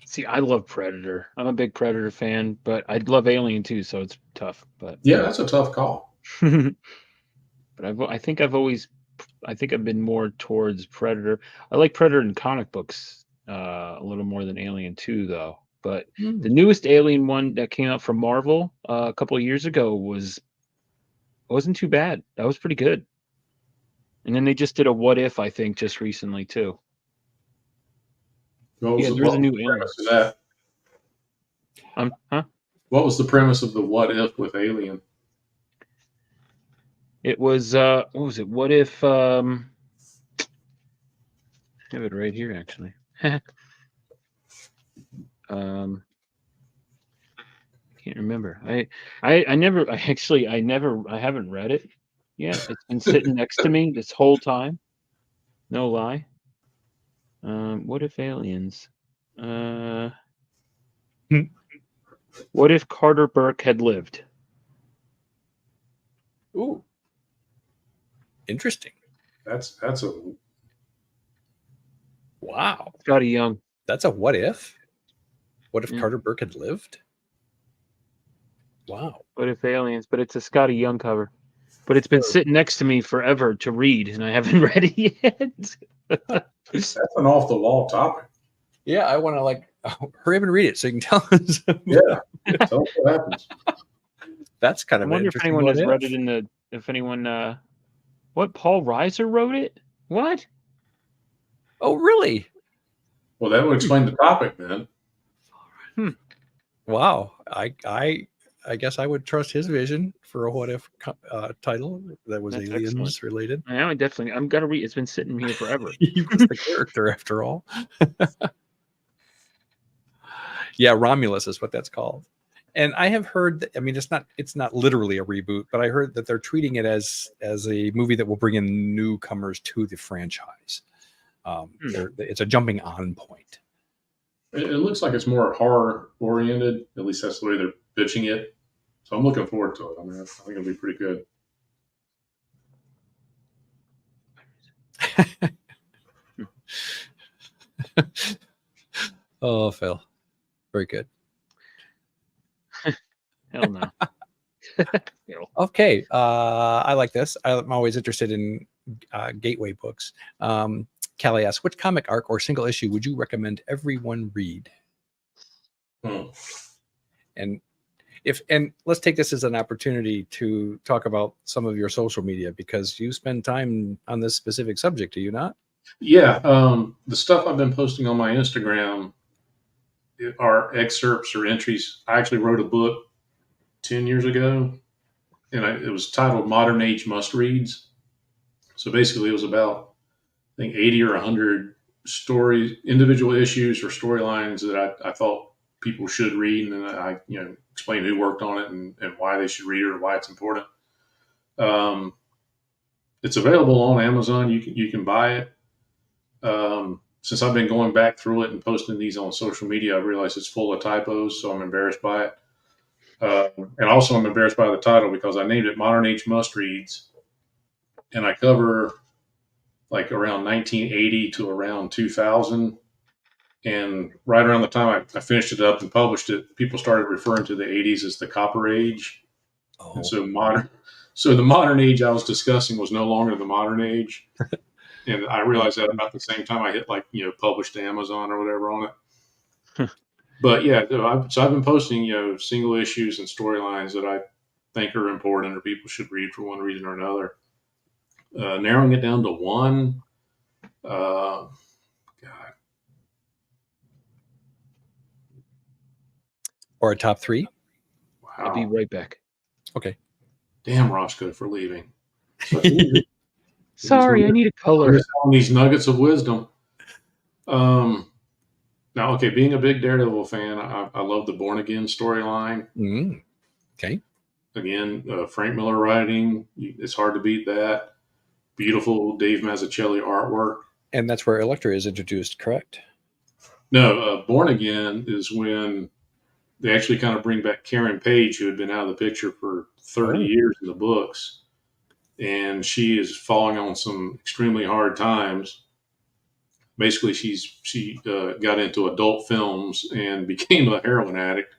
See, I love Predator. I'm a big Predator fan, but I love Alien too, so it's tough. But Yeah, that's a tough call. but I think I've been more towards Predator. I like Predator in comic books a little more than Alien 2, though. But the newest Alien one that came out from Marvel a couple of years ago wasn't too bad. That was pretty good. And then they just did a What If, I think, just recently too. What was Yeah, the, there was what a new was the Alien. premise of that? Huh? What was the premise of the What If with Alien? It was what was it? What if I have it right here actually. Can't remember. I haven't read it yet. It's been sitting next to me this whole time. No lie. What if aliens? What if Carter Burke had lived? Ooh. Interesting. That's a Wow. Scotty Young. That's a what if? What if Yeah. Carter Burke had lived? Wow. What if aliens? But it's a Scotty Young cover. But it's been sitting next to me forever to read, and I haven't read it yet. that's an off the wall topic. Yeah, I want to hurry up and read it so you can tell us. Yeah, tell us what happens. That's kind I of wonder if interesting anyone what has if. read it if anyone what Paul Reiser wrote it? What? Oh, really? Well, that would explain the topic then. Wow. I guess I would trust his vision for a what if title that was That's aliens excellent. related. I'm gonna read. It's been sitting here forever. He was the character after all. Yeah, Romulus is what that's called. And I have heard that, I mean, it's not literally a reboot, but I heard that they're treating it as a movie that will bring in newcomers to the franchise. It's a jumping on point. It looks like it's more horror oriented. At least that's the way they're pitching it. So I'm looking forward to it. I mean, I think it'll be pretty good. Oh, Phil. Very good. Hell no. Okay. I like this. I'm always interested in gateway books. Callie asks, which comic arc or single issue would you recommend everyone read? And let's take this as an opportunity to talk about some of your social media, because you spend time on this specific subject, do you not? Yeah. The stuff I've been posting on my Instagram are excerpts or entries. I actually wrote a book 10 years ago, and it was titled Modern Age Must Reads. So basically it was about, I think, 80 or 100 individual issues or storylines that I thought people should read, and then I explained who worked on it and why they should read it or why it's important. It's available on Amazon. You can buy it. Since I've been going back through it and posting these on social media, I've realized it's full of typos, so I'm embarrassed by it. And also, I'm embarrassed by the title because I named it Modern Age Must Reads, and I cover like around 1980 to around 2000. And right around the time I finished it up and published it, people started referring to the 80s as the Copper Age. Oh. And so the modern age I was discussing was no longer the modern age. And I realized that about the same time I hit publish to Amazon or whatever on it. But yeah, so I've been posting, single issues and storylines that I think are important or people should read for one reason or another. Narrowing it down to one, God. Or a top 3? Wow. I'll be right back. Okay. Damn, Roscoe, for leaving. Sorry, I need a color. On these nuggets of wisdom. Now, okay, being a big Daredevil fan, I love the Born Again storyline. Okay. Again, Frank Miller writing. It's hard to beat that. Beautiful Dave Mazzucchelli artwork. And that's where Elektra is introduced, correct? No, Born Again is when they actually kind of bring back Karen Page, who had been out of the picture for 30 years in the books. And she is falling on some extremely hard times. Basically, she got into adult films and became a heroin addict.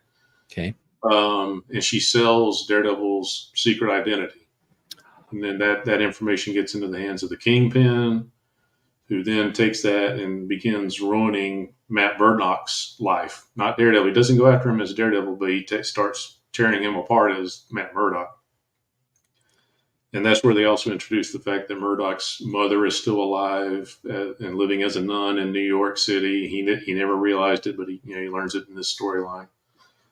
Okay. And she sells Daredevil's secret identity. And then that information gets into the hands of the Kingpin, who then takes that and begins ruining Matt Murdock's life. Not Daredevil. He doesn't go after him as Daredevil, but he starts tearing him apart as Matt Murdock. And that's where they also introduce the fact that Murdock's mother is still alive and living as a nun in New York City. He never realized it, but he learns it in this storyline.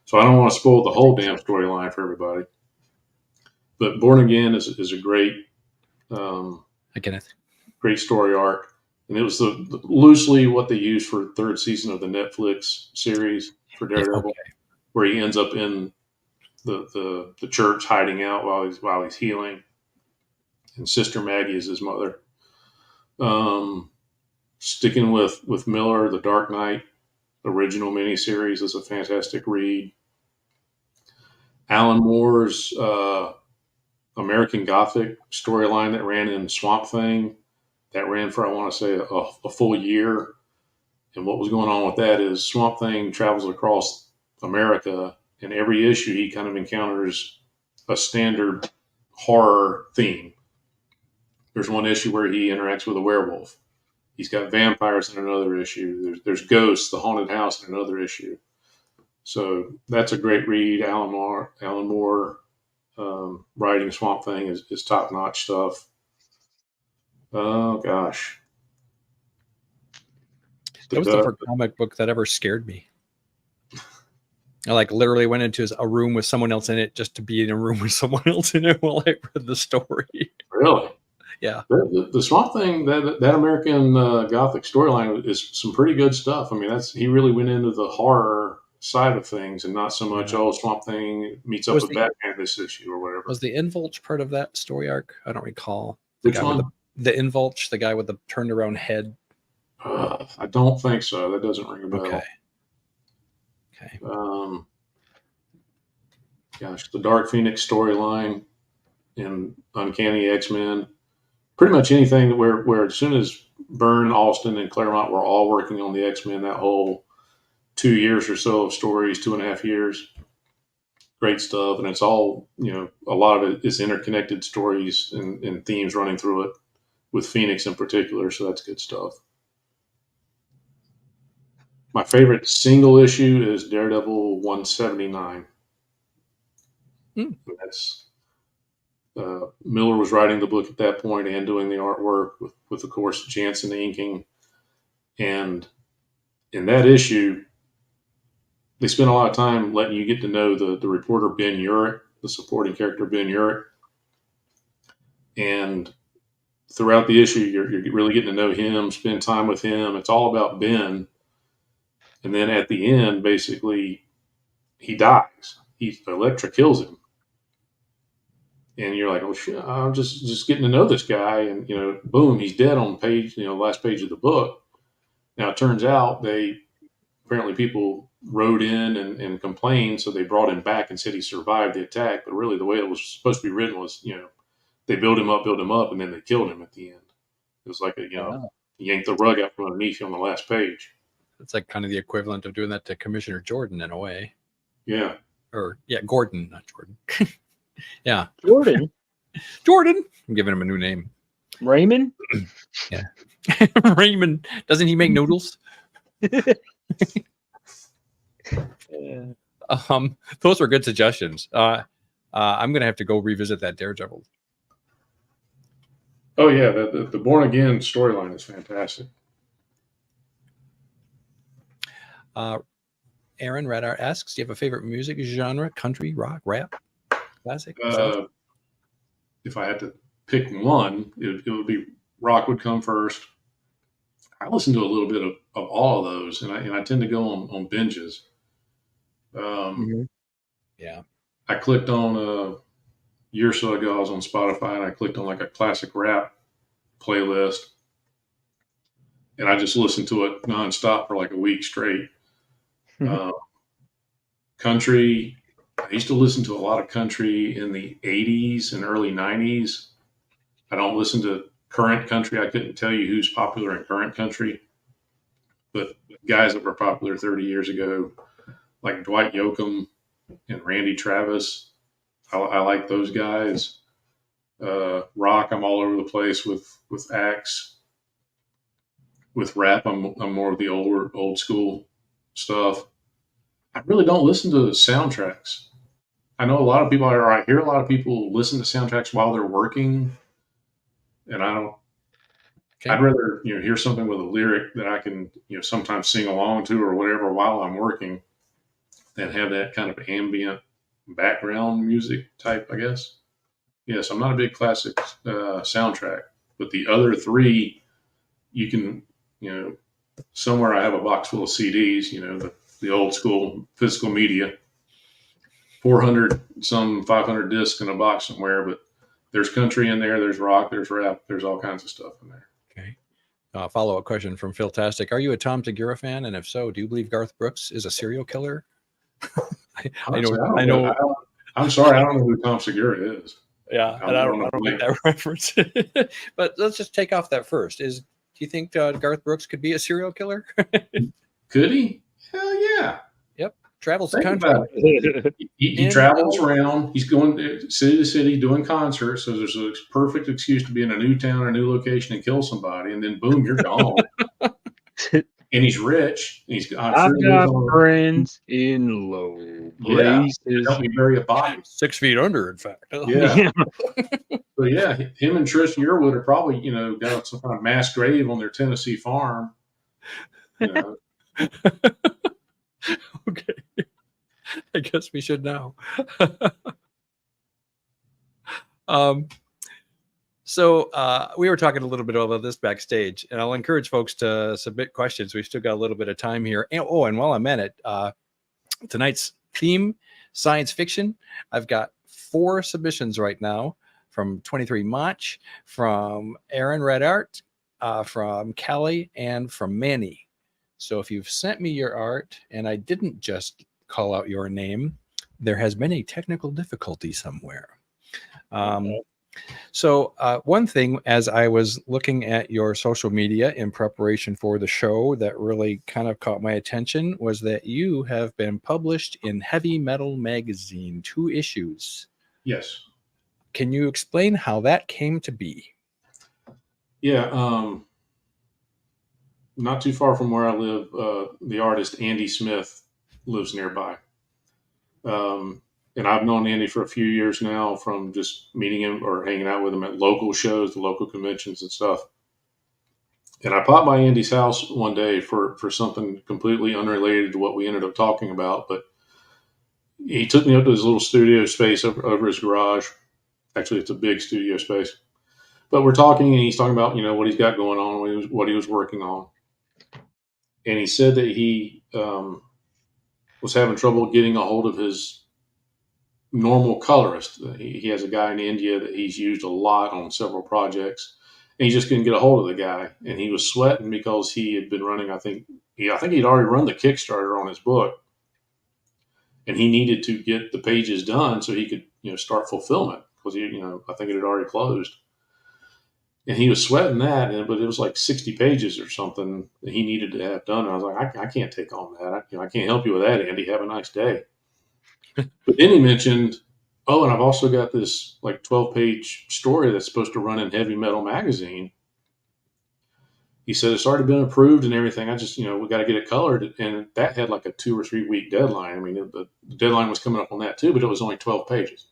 So I don't want to spoil the whole damn storyline for everybody. But Born Again is a great, great story arc. And it was loosely what they used for the third season of the Netflix series for Daredevil, where he ends up in the church hiding out while he's healing. And Sister Maggie is his mother. Sticking with Miller, the Dark Knight original miniseries is a fantastic read. Alan Moore's American Gothic storyline that ran in Swamp Thing, that ran for, I want to say, a full year. And what was going on with that is Swamp Thing travels across America, and every issue he kind of encounters a standard horror theme. There's one issue where he interacts with a werewolf. He's got vampires in another issue. There's ghosts, the haunted house in another issue. So that's a great read. Alan Moore writing Swamp Thing is top-notch stuff. Oh, gosh. That was the first comic book that ever scared me. I literally went into a room with someone else in it just to be in a room with someone else in it while I read the story. Really? Yeah. The Swamp Thing, that American Gothic storyline is some pretty good stuff. I mean, he really went into the horror side of things and not so much, Swamp Thing meets up with Batman this issue or whatever. Was the Invulch part of that story arc? I don't recall. Which one? The Invulch, the guy with the turned around head. I don't think so. That doesn't ring a bell. Okay. Gosh, the Dark Phoenix storyline in Uncanny X-Men. Pretty much anything where as soon as Byrne, Austin, and Claremont were all working on the X-Men, that whole 2 years or so of stories, 2.5 years, great stuff. And it's all, a lot of it is interconnected stories and themes running through it with Phoenix in particular. So that's good stuff. My favorite single issue is Daredevil 179. That's Miller was writing the book at that point and doing the artwork with of course, Jansen inking. And in that issue, they spent a lot of time letting you get to know the reporter Ben Urich, the supporting character Ben Urich. And throughout the issue, you're really getting to know him, spend time with him. It's all about Ben. And then at the end, basically, he dies. Electra kills him. And you're like, oh shit, I'm just getting to know this guy. And, boom, he's dead on last page of the book. Now, it turns out apparently people wrote in and complained, so they brought him back and said he survived the attack. But really, the way it was supposed to be written was, they build him up, and then they killed him at the end. It was like yanked the rug out from underneath you on the last page. It's like kind of the equivalent of doing that to Commissioner Jordan in a way. Yeah. Gordon, not Jordan. Yeah. Jordan. Jordan. I'm giving him a new name. Raymond. Yeah. Raymond. Doesn't he make noodles? Those were good suggestions. I'm going to have to go revisit that Daredevil. Oh yeah, the Born Again storyline is fantastic. Aaron Radar asks, do you have a favorite music genre? Country, rock, rap, classic? If I had to pick one, it would be rock would come first. I listen to a little bit of all of those, and I tend to go on binges. Yeah. I clicked on a year or so ago, I was on Spotify, and I clicked on like a classic rap playlist, and I just listened to it nonstop for like a week straight. Country, I used to listen to a lot of country in the 80s and early 90s. I don't listen to current country. I couldn't tell you who's popular in current country, but guys that were popular 30 years ago, like Dwight Yoakam and Randy Travis, I like those guys. Rock, I'm all over the place with acts. With rap, I'm more of the old school stuff. I really don't listen to soundtracks. I know a lot of people I hear a lot of people listen to soundtracks while they're working, and I don't. Okay. I'd rather hear something with a lyric that I can sometimes sing along to or whatever while I'm working, than have that kind of ambient background music type, I guess. Yes, I'm not a big classic soundtrack, but the other three, you can somewhere I have a box full of CDs, the old school physical media, 500 discs in a box somewhere, but there's country in there, there's rock, there's rap, there's all kinds of stuff in there. Okay. Follow-up question from Phil Tastic. Are you a Tom Segura fan? And if so, do you believe Garth Brooks is a serial killer? I know. I'm sorry, I don't know who Tom Segura is. Yeah, and I don't make that reference. But let's just take off that first. Do you think Garth Brooks could be a serial killer? Could he? Hell yeah. Yep. Travels the country. He travels around. He's going city to city doing concerts. So there's a perfect excuse to be in a new town or a new location and kill somebody. And then boom, you're gone. And he's rich. I've got friends in low places. Help me bury a body. 6 feet under, in fact. Yeah. So yeah, him and Trish Yearwood are probably, got some kind of mass grave on their Tennessee farm. Okay. I guess we should know. So we were talking a little bit about this backstage, and I'll encourage folks to submit questions. We've still got a little bit of time here. And while I'm at it, tonight's theme, science fiction. I've got 4 submissions right now from 23 Mach, from Aaron Red Art, from Kelly, and from Manny. So if you've sent me your art and I didn't just call out your name, there has been a technical difficulty somewhere. So one thing, as I was looking at your social media in preparation for the show, that really kind of caught my attention was that you have been published in Heavy Metal Magazine, 2 issues. Yes. Can you explain how that came to be? Yeah. Not too far from where I live, the artist Andy Smith lives nearby. And I've known Andy for a few years now from just meeting him or hanging out with him at local shows, the local conventions and stuff. And I popped by Andy's house one day for something completely unrelated to what we ended up talking about. But he took me up to his little studio space over his garage. Actually, it's a big studio space. But we're talking, and he's talking about, what he's got going on, what he was working on. And he said that he was having trouble getting a hold of his normal colorist. He has a guy in India that he's used a lot on several projects, and he just couldn't get a hold of the guy. And he was sweating because he had been running, I think he'd already run the Kickstarter on his book, and he needed to get the pages done so he could, start fulfillment, because I think it had already closed. And he was sweating that, but it was like 60 pages or something that he needed to have done. And I was like, I can't take on that. I can't help you with that, Andy. Have a nice day. But then he mentioned, oh, and I've also got this like 12-page story that's supposed to run in Heavy Metal magazine. He said it's already been approved and everything. I just, we got to get it colored. And that had like a 2 or 3 week deadline. I mean, the deadline was coming up on that too, but it was only 12 pages.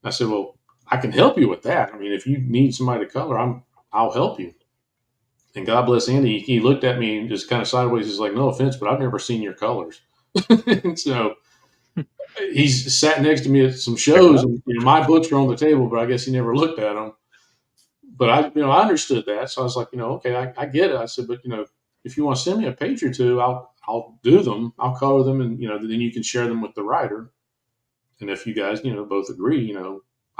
I said, well, I can help you with that. I mean, if you need somebody to color, I'll help you. And God bless Andy. He looked at me and just kind of sideways. He's like, no offense, but I've never seen your colors. And so he's sat next to me at some shows, and my books are on the table, but I guess he never looked at them. But I understood that. So I was like, okay, I get it. I said, but if you want to send me a page or two, I'll do them. I'll color them, and then you can share them with the writer. And if you guys, both agree,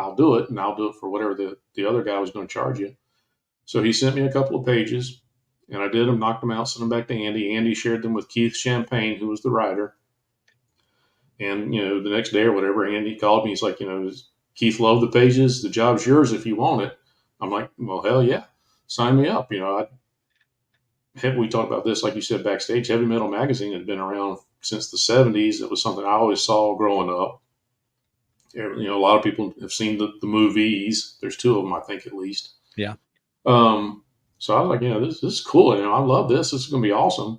I'll do it, and I'll do it for whatever the other guy was going to charge you. So he sent me a couple of pages, and I did them, knocked them out, sent them back to Andy. Andy shared them with Keith Champagne, who was the writer. And, the next day or whatever, Andy called me. He's like, does Keith love the pages? The job's yours if you want it. I'm like, well, hell yeah, sign me up. We talked about this, like you said, backstage. Heavy Metal magazine had been around since the 70s. It was something I always saw growing up. A lot of people have seen the movies. There's 2 of them, I think, at least. Yeah. So I was like, this is cool. I love this. This is going to be awesome.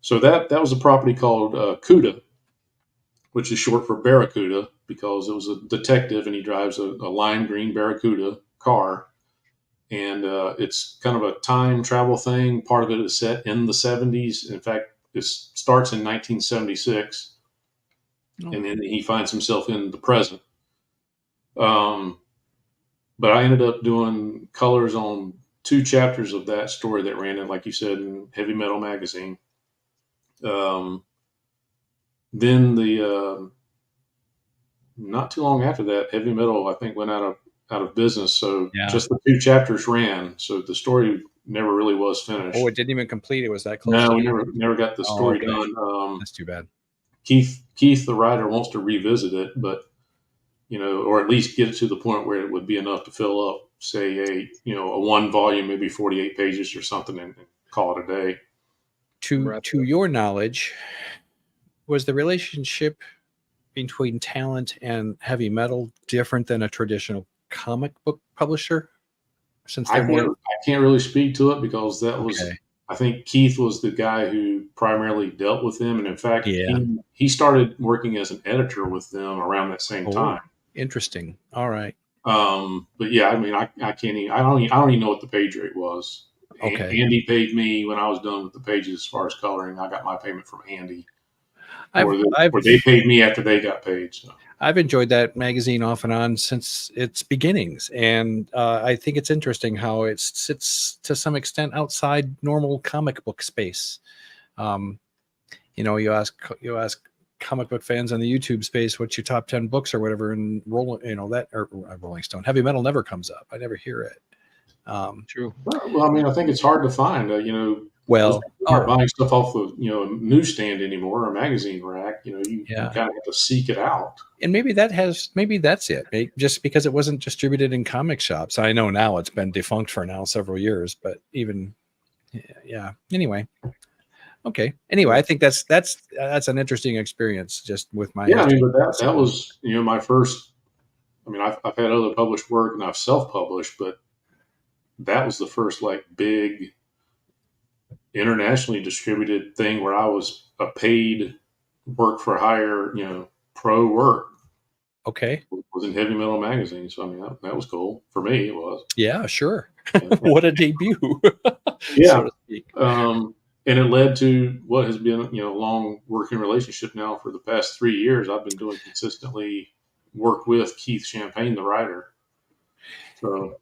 So that was a property called CUDA, which is short for Barracuda, because it was a detective and he drives a lime green Barracuda car. And it's kind of a time travel thing. Part of it is set in the 70s. In fact, this starts in 1976. Oh. And then he finds himself in the present. But I ended up doing colors on 2 chapters of that story that ran in, like you said, in Heavy Metal magazine. Then not too long after that, Heavy Metal, I think, went out of business. So just the 2 chapters ran. So the story never really was finished. Oh, it didn't even complete. It was that close. No, we never got the story done. That's too bad. Keith, the writer, wants to revisit it, but or at least get it to the point where it would be enough to fill up, say, a 1 volume, maybe 48 pages or something, and call it a day. To your knowledge, was the relationship between Talent and Heavy Metal different than a traditional comic book publisher? Since I can't really speak to it, because that was, okay. I think Keith was the guy who primarily dealt with them. And in fact, he started working as an editor with them around that same time. Interesting. All right. But yeah, I mean, I can't even, I don't even know what the page rate was. Okay. Andy paid me when I was done with the pages as far as coloring. I got my payment from Andy. Or they paid me after they got paid. So. I've enjoyed that magazine off and on since its beginnings. And I think it's interesting how it sits to some extent outside normal comic book space. You ask comic book fans on the YouTube space, what's your top 10 books or whatever, and Rolling Stone, Heavy Metal never comes up. I never hear it. True. Well, I mean, I think it's hard to find, aren't buying stuff off of, newsstand anymore, or magazine rack. You kind of have to seek it out. And maybe that's it. Just because it wasn't distributed in comic shops. I know now it's been defunct for now several years, but even, anyway. Okay. Anyway, I think that's an interesting experience just with my. Yeah, but that was, my first, I've had other published work and I've self-published, but that was the first big internationally distributed thing where I was a paid work for hire, pro work. Okay. It was in Heavy Metal magazine. So, that was cool. For me, it was. Yeah, sure. What a debut. Yeah. So to speak. And it led to what has been, a long working relationship now for the past 3 years. I've been doing consistently work with Keith Champagne, the writer. So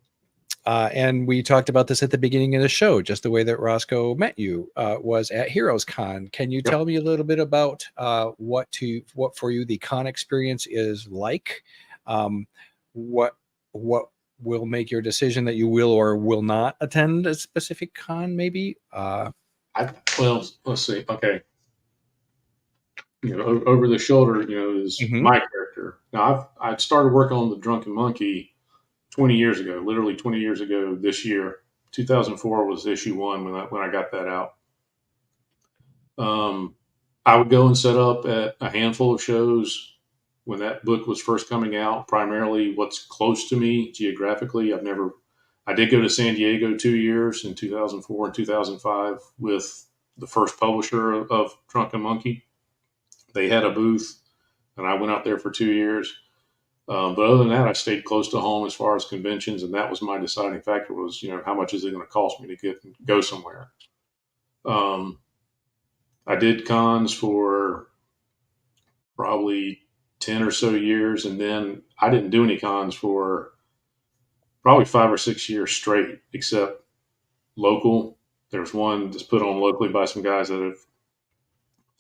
And we talked about this at the beginning of the show, just the way that Roscoe met you was at Heroes Con. Can you tell me a little bit about what for you the con experience is like? What will make your decision that you will or will not attend a specific con? Maybe. Well, let's see. Okay, over the shoulder, is my character. Now, I started working on the Drunken Monkey 20 years ago, literally 20 years ago this year. 2004 was issue 1 when I got that out. I would go and set up at a handful of shows when that book was first coming out, primarily what's close to me geographically. I did go to San Diego 2 years in 2004 and 2005 with the first publisher of Drunken Monkey. They had a booth, and I went out there for 2 years. But other than that, I stayed close to home as far as conventions, and that was my deciding factor was, how much is it going to cost me to go somewhere? I did cons for probably 10 or so years, and then I didn't do any cons for probably 5 or 6 years straight, except local. There's one that's put on locally by some guys that have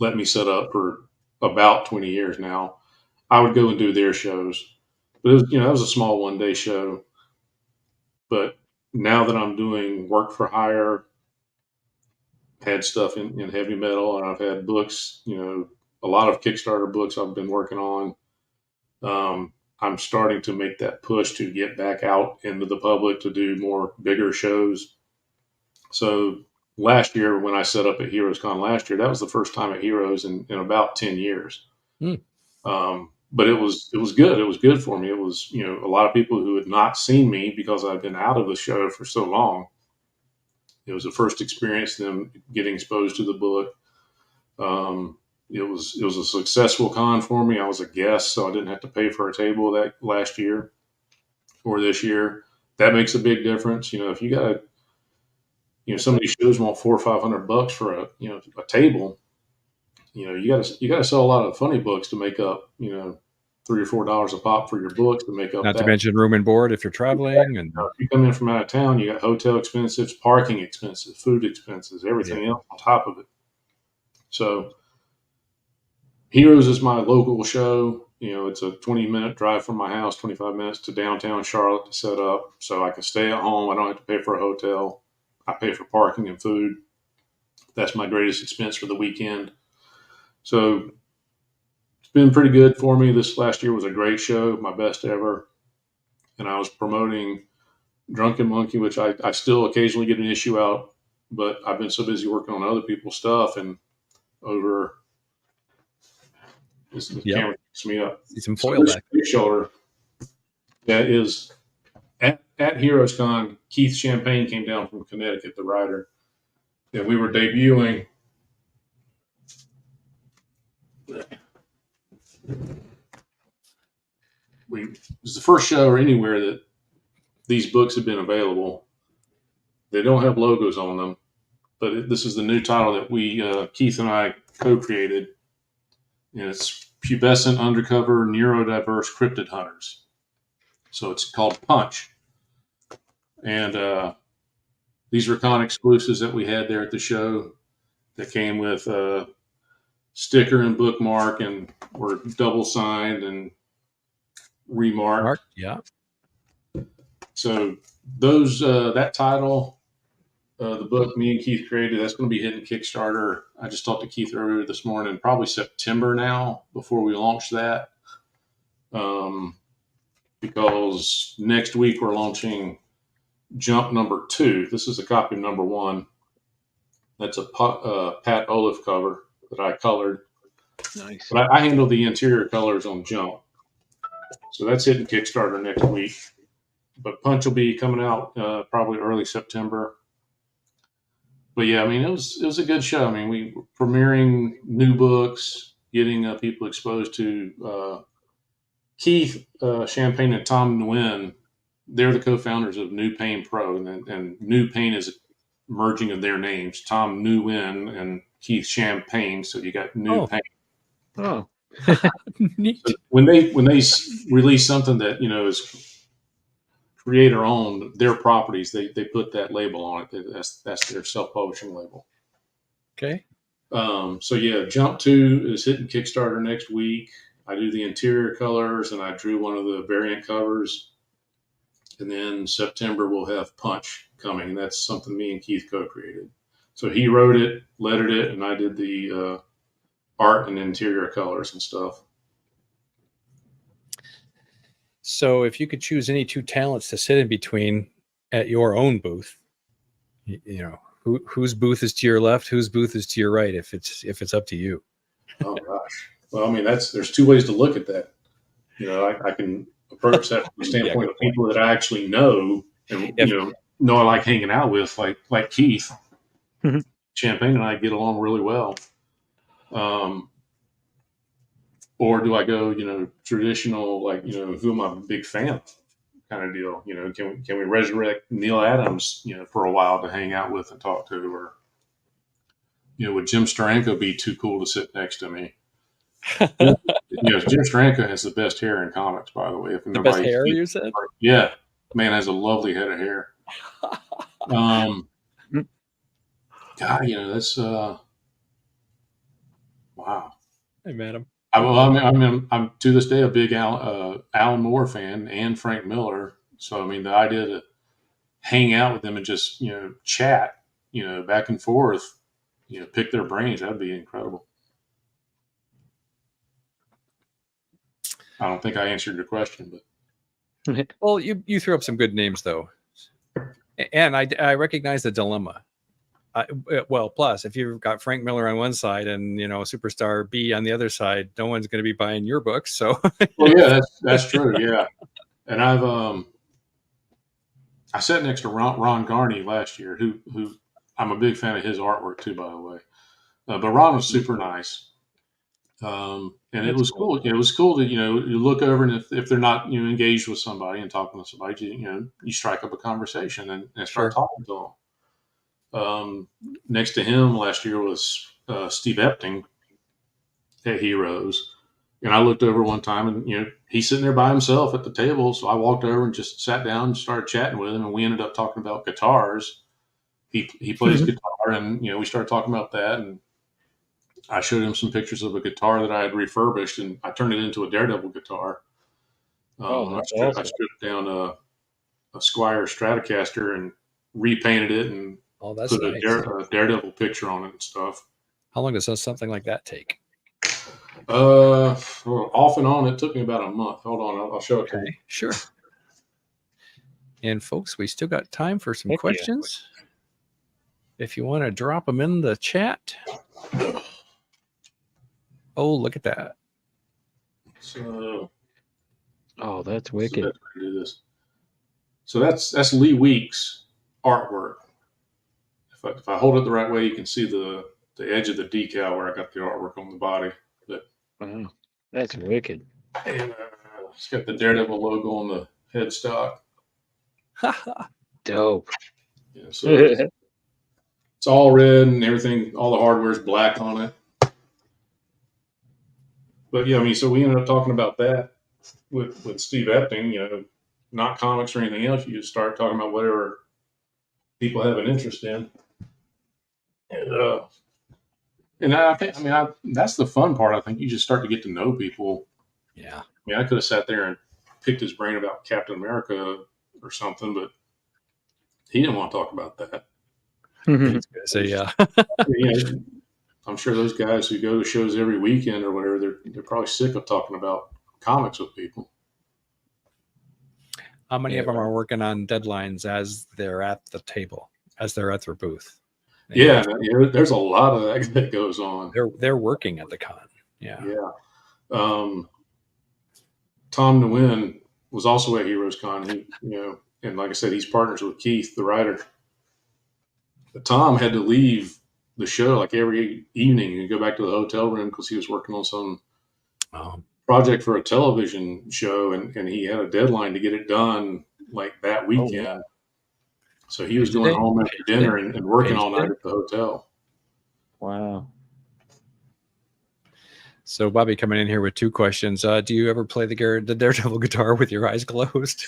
let me set up for about 20 years now. I would go and do their shows. But it was, that was a small one-day show. But now that I'm doing work for hire, had stuff in heavy metal, and I've had books, a lot of Kickstarter books I've been working on. I'm starting to make that push to get back out into the public to do more bigger shows. So last year when I set up at Heroes Con last year, that was the first time at Heroes in about 10 years. But it was good. It was good for me. It was, a lot of people who had not seen me because I've been out of the show for so long. It was the first experience, them getting exposed to the book. It was a successful con for me. I was a guest, so I didn't have to pay for a table that last year or this year. That makes a big difference. If you got some of these shows want $400 or $500 for a table. You got to sell a lot of funny books to make up $3 or $4 a pop for your books to make up. Not to mention room and board if you're traveling. And if you come in from out of town, you got hotel expenses, parking expenses, food expenses, everything else on top of it. So Heroes is my local show. It's a 20-minute drive from my house, 25 minutes to downtown Charlotte to set up, so I can stay at home. I don't have to pay for a hotel. I pay for parking and food. That's my greatest expense for the weekend. So it's been pretty good for me. This last year was a great show, my best ever. And I was promoting Drunken Monkey, which I still occasionally get an issue out, but I've been so busy working on other people's stuff and over this camera picks me up. See some foil back. Shoulder. That is at Heroes Con. Keith Champagne came down from Connecticut, the writer, and we were debuting. It was the first show or anywhere that these books have been available. They don't have logos on them, but this is the new title that we Keith and I co-created. And it's Pubescent Undercover Neurodiverse Cryptid Hunters. So it's called Punch. And these were con exclusives that we had there at the show that came with sticker and bookmark and were double signed and remarked. Yeah. So those that title, the book me and Keith created, that's going to be hitting Kickstarter. I just talked to Keith earlier this morning, probably September now before we launch that. Because next week we're launching Jump number 2. This is a copy of number 1. That's a Pat Olive cover that I colored. Nice. But I handle the interior colors on Jump. So that's hitting Kickstarter next week. But Punch will be coming out probably early September. But yeah, I mean, it was a good show. I mean, we were premiering new books, getting people exposed to Keith Champagne and Tom Nguyen. They're the co-founders of New Pain Pro, and New Pain is a merging of their names, Tom Nguyen and Keith Champagne. So you got New Pain. Oh, neat. So when they release something that is creator owned their properties, they put that label on it. That's their self-publishing label. Okay. So yeah, Jump 2 is hitting Kickstarter next week. I do the interior colors and I drew one of the variant covers. And then September we'll have Punch coming. That's something me and Keith co-created. So he wrote it, lettered it, and I did the art and interior colors and stuff. So if you could choose any two talents to sit in between at your own booth, you know, whose booth is to your left, whose booth is to your right, if it's up to you. Oh gosh. Well, I mean, there's two ways to look at that. You know, I can approach that from the standpoint of people that I actually know and know I like hanging out with, like Keith. Mhm. Champagne and I get along really well. Or do I go, traditional, like, who am I a big fan of kind of deal? Can we resurrect Neil Adams, for a while to hang out with and talk to? Or, would Jim Stahnke be too cool to sit next to me? Jim Stahnke has the best hair in comics, by the way. If The best hair, you said? Yeah. Man has a lovely head of hair. God, that's, wow. Hey, madam. I'm to this day a big Alan Moore fan and Frank Miller. So, I mean, the idea to hang out with them and just, chat, back and forth, pick their brains, that'd be incredible. I don't think I answered your question, but. Well, you threw up some good names, though. And I recognize the dilemma. Well, plus, if you've got Frank Miller on one side and, Superstar B on the other side, no one's going to be buying your books. So, well, yeah, that's true. Yeah. And I sat next to Ron Garney last year, who I'm a big fan of his artwork too, by the way. But Ron was super nice. And it was cool. It was cool to, you look over and if they're not, engaged with somebody and talking to somebody, you strike up a conversation and start talking to them. Next to him last year was Steve Epting at Heroes. And I looked over one time and, he's sitting there by himself at the table. So I walked over and just sat down and started chatting with him. And we ended up talking about guitars. He plays guitar and, we started talking about that. And I showed him some pictures of a guitar that I had refurbished and I turned it into a Daredevil guitar. I stripped down a Squire Stratocaster and repainted it and that's put nice. a Daredevil picture on it and stuff. How long does something like that take? Off and on, it took me about a month. Hold on, I'll show it to you. Sure. And folks, we still got time for some questions. If you want to drop them in the chat. Oh, look at that. So, that's wicked. So that's Lee Weeks artwork. If I hold it the right way, you can see the edge of the decal where I got the artwork on the body. Wow, that's wicked. And it's got the Daredevil logo on the headstock. Dope. Yeah, so it's all red and everything. All the hardware's black on it. But yeah, so we ended up talking about that with Steve Epting. Not comics or anything else. You just start talking about whatever people have an interest in. And I think, that's the fun part. I think you just start to get to know people. Yeah. I could have sat there and picked his brain about Captain America or something, but he didn't want to talk about that. So, yeah. I'm sure those guys who go to shows every weekend or whatever, they're probably sick of talking about comics with people. How many of them are working on deadlines as they're at the table, as they're at their booth? Yeah, there's a lot of that that goes on. They're working at the con. Yeah. Yeah. Tom Nguyen was also at Heroes Con. He, and like I said, he's partners with Keith, the writer. But Tom had to leave the show like every evening and go back to the hotel room because he was working on some project for a television show, and he had a deadline to get it done like that weekend. Oh, wow. So he was going home after dinner and working all night at the hotel. Wow. So Bobby coming in here with 2 questions. Do you ever play the Daredevil guitar with your eyes closed?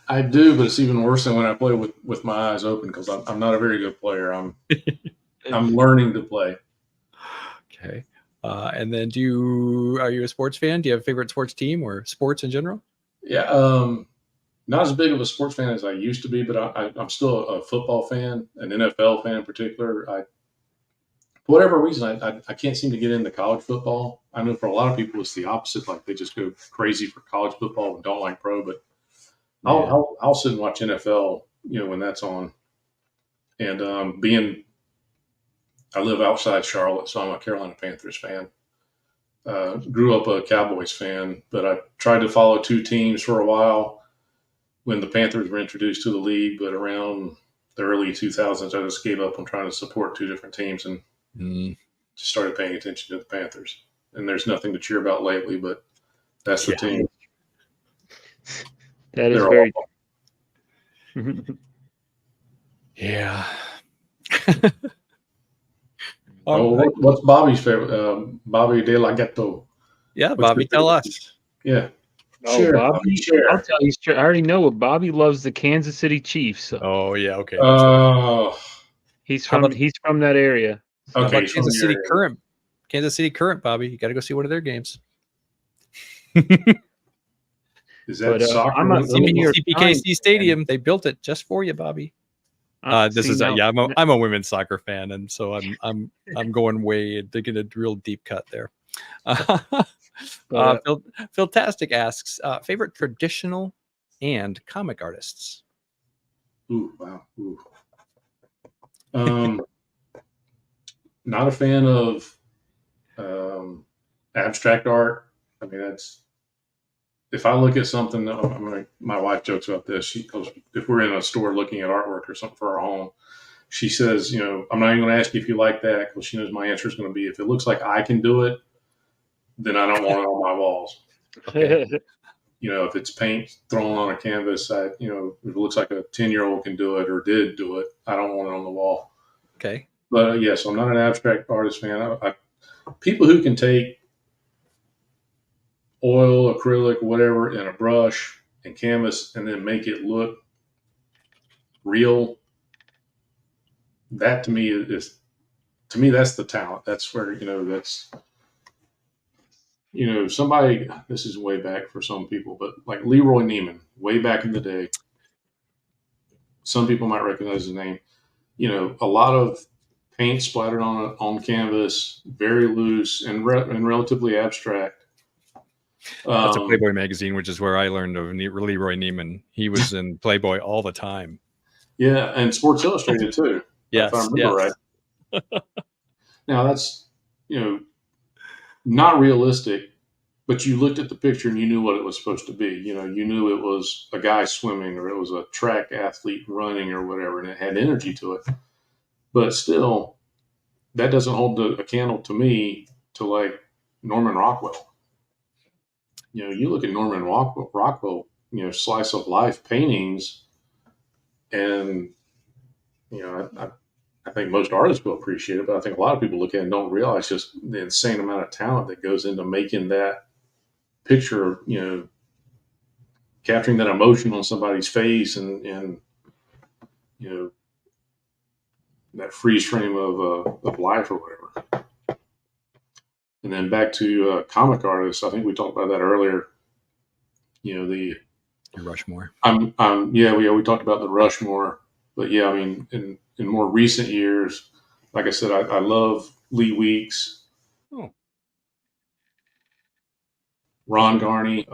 I do, but it's even worse than when I play with my eyes open because I'm not a very good player. I'm learning to play. Okay. And then are you a sports fan? Do you have a favorite sports team or sports in general? Yeah, not as big of a sports fan as I used to be, but I'm still a football fan, an NFL fan in particular. For whatever reason, I can't seem to get into college football. I know for a lot of people it's the opposite. Like they just go crazy for college football and don't like pro. But I'll sit and watch NFL, when that's on. And I live outside Charlotte, so I'm a Carolina Panthers fan. Grew up a Cowboys fan, but I tried to follow 2 teams for a while when the Panthers were introduced to the league, but around the early 2000s, I just gave up on trying to support 2 different teams and just started paying attention to the Panthers. And there's nothing to cheer about lately, but that's the team. That is They're very awful. Yeah. What's Bobby's favorite? Bobby De La Ghetto. Yeah, What's Bobby, your tell favorite? us. Yeah. Oh, Share, Bobby, share. I'll tell you straight. I already know what Bobby loves the Kansas City Chiefs. So Oh, yeah, okay. he's how from about- that area. So. How Okay, about Kansas City Current, Bobby. You got to go see one of their games. Is that But, soccer? I'm a New York Times CPKC Stadium. They built it just for you, Bobby. I'm a women's soccer fan, and so I'm going way digging a real deep cut there. Philtastic asks favorite traditional and comic artists. Ooh, wow. Ooh. Not a fan of abstract art. I mean, if I look at something, my wife jokes about this. She goes, if we're in a store looking at artwork or something for our home, she says, I'm not even going to ask you if you like that because she knows my answer is going to be, if it looks like I can do it, then I don't want it on my walls. Okay. If it's paint thrown on a canvas, if it looks like a 10-year-old can do it or did do it, I don't want it on the wall. Okay. But yes, I'm not an abstract artist fan. People who can take oil, acrylic, whatever, and a brush and canvas and then make it look real, that to me that's the talent. That's where, somebody, this is way back for some people, but like Leroy Neiman, way back in the day, some people might recognize his name. A lot of paint splattered on canvas, very loose and relatively abstract. That's a Playboy magazine, which is where I learned of Leroy Neiman. He was in Playboy all the time. Yeah, and Sports Illustrated too. Yes, if I remember right. Now that's not realistic, but you looked at the picture and you knew what it was supposed to be. You knew it was a guy swimming or it was a track athlete running or whatever, and it had energy to it. But still, that doesn't hold a candle to me to like Norman Rockwell. You look at Norman Rockwell, slice of life paintings, and I think most artists will appreciate it, but I think a lot of people look at it and don't realize just the insane amount of talent that goes into making that picture, capturing that emotion on somebody's face and that freeze frame of life or whatever. And then back to comic artists, I think we talked about that earlier. The Rushmore. We talked about the Rushmore, but yeah, I mean, in more recent years, like I said, I love Lee Weeks, Ron Garney.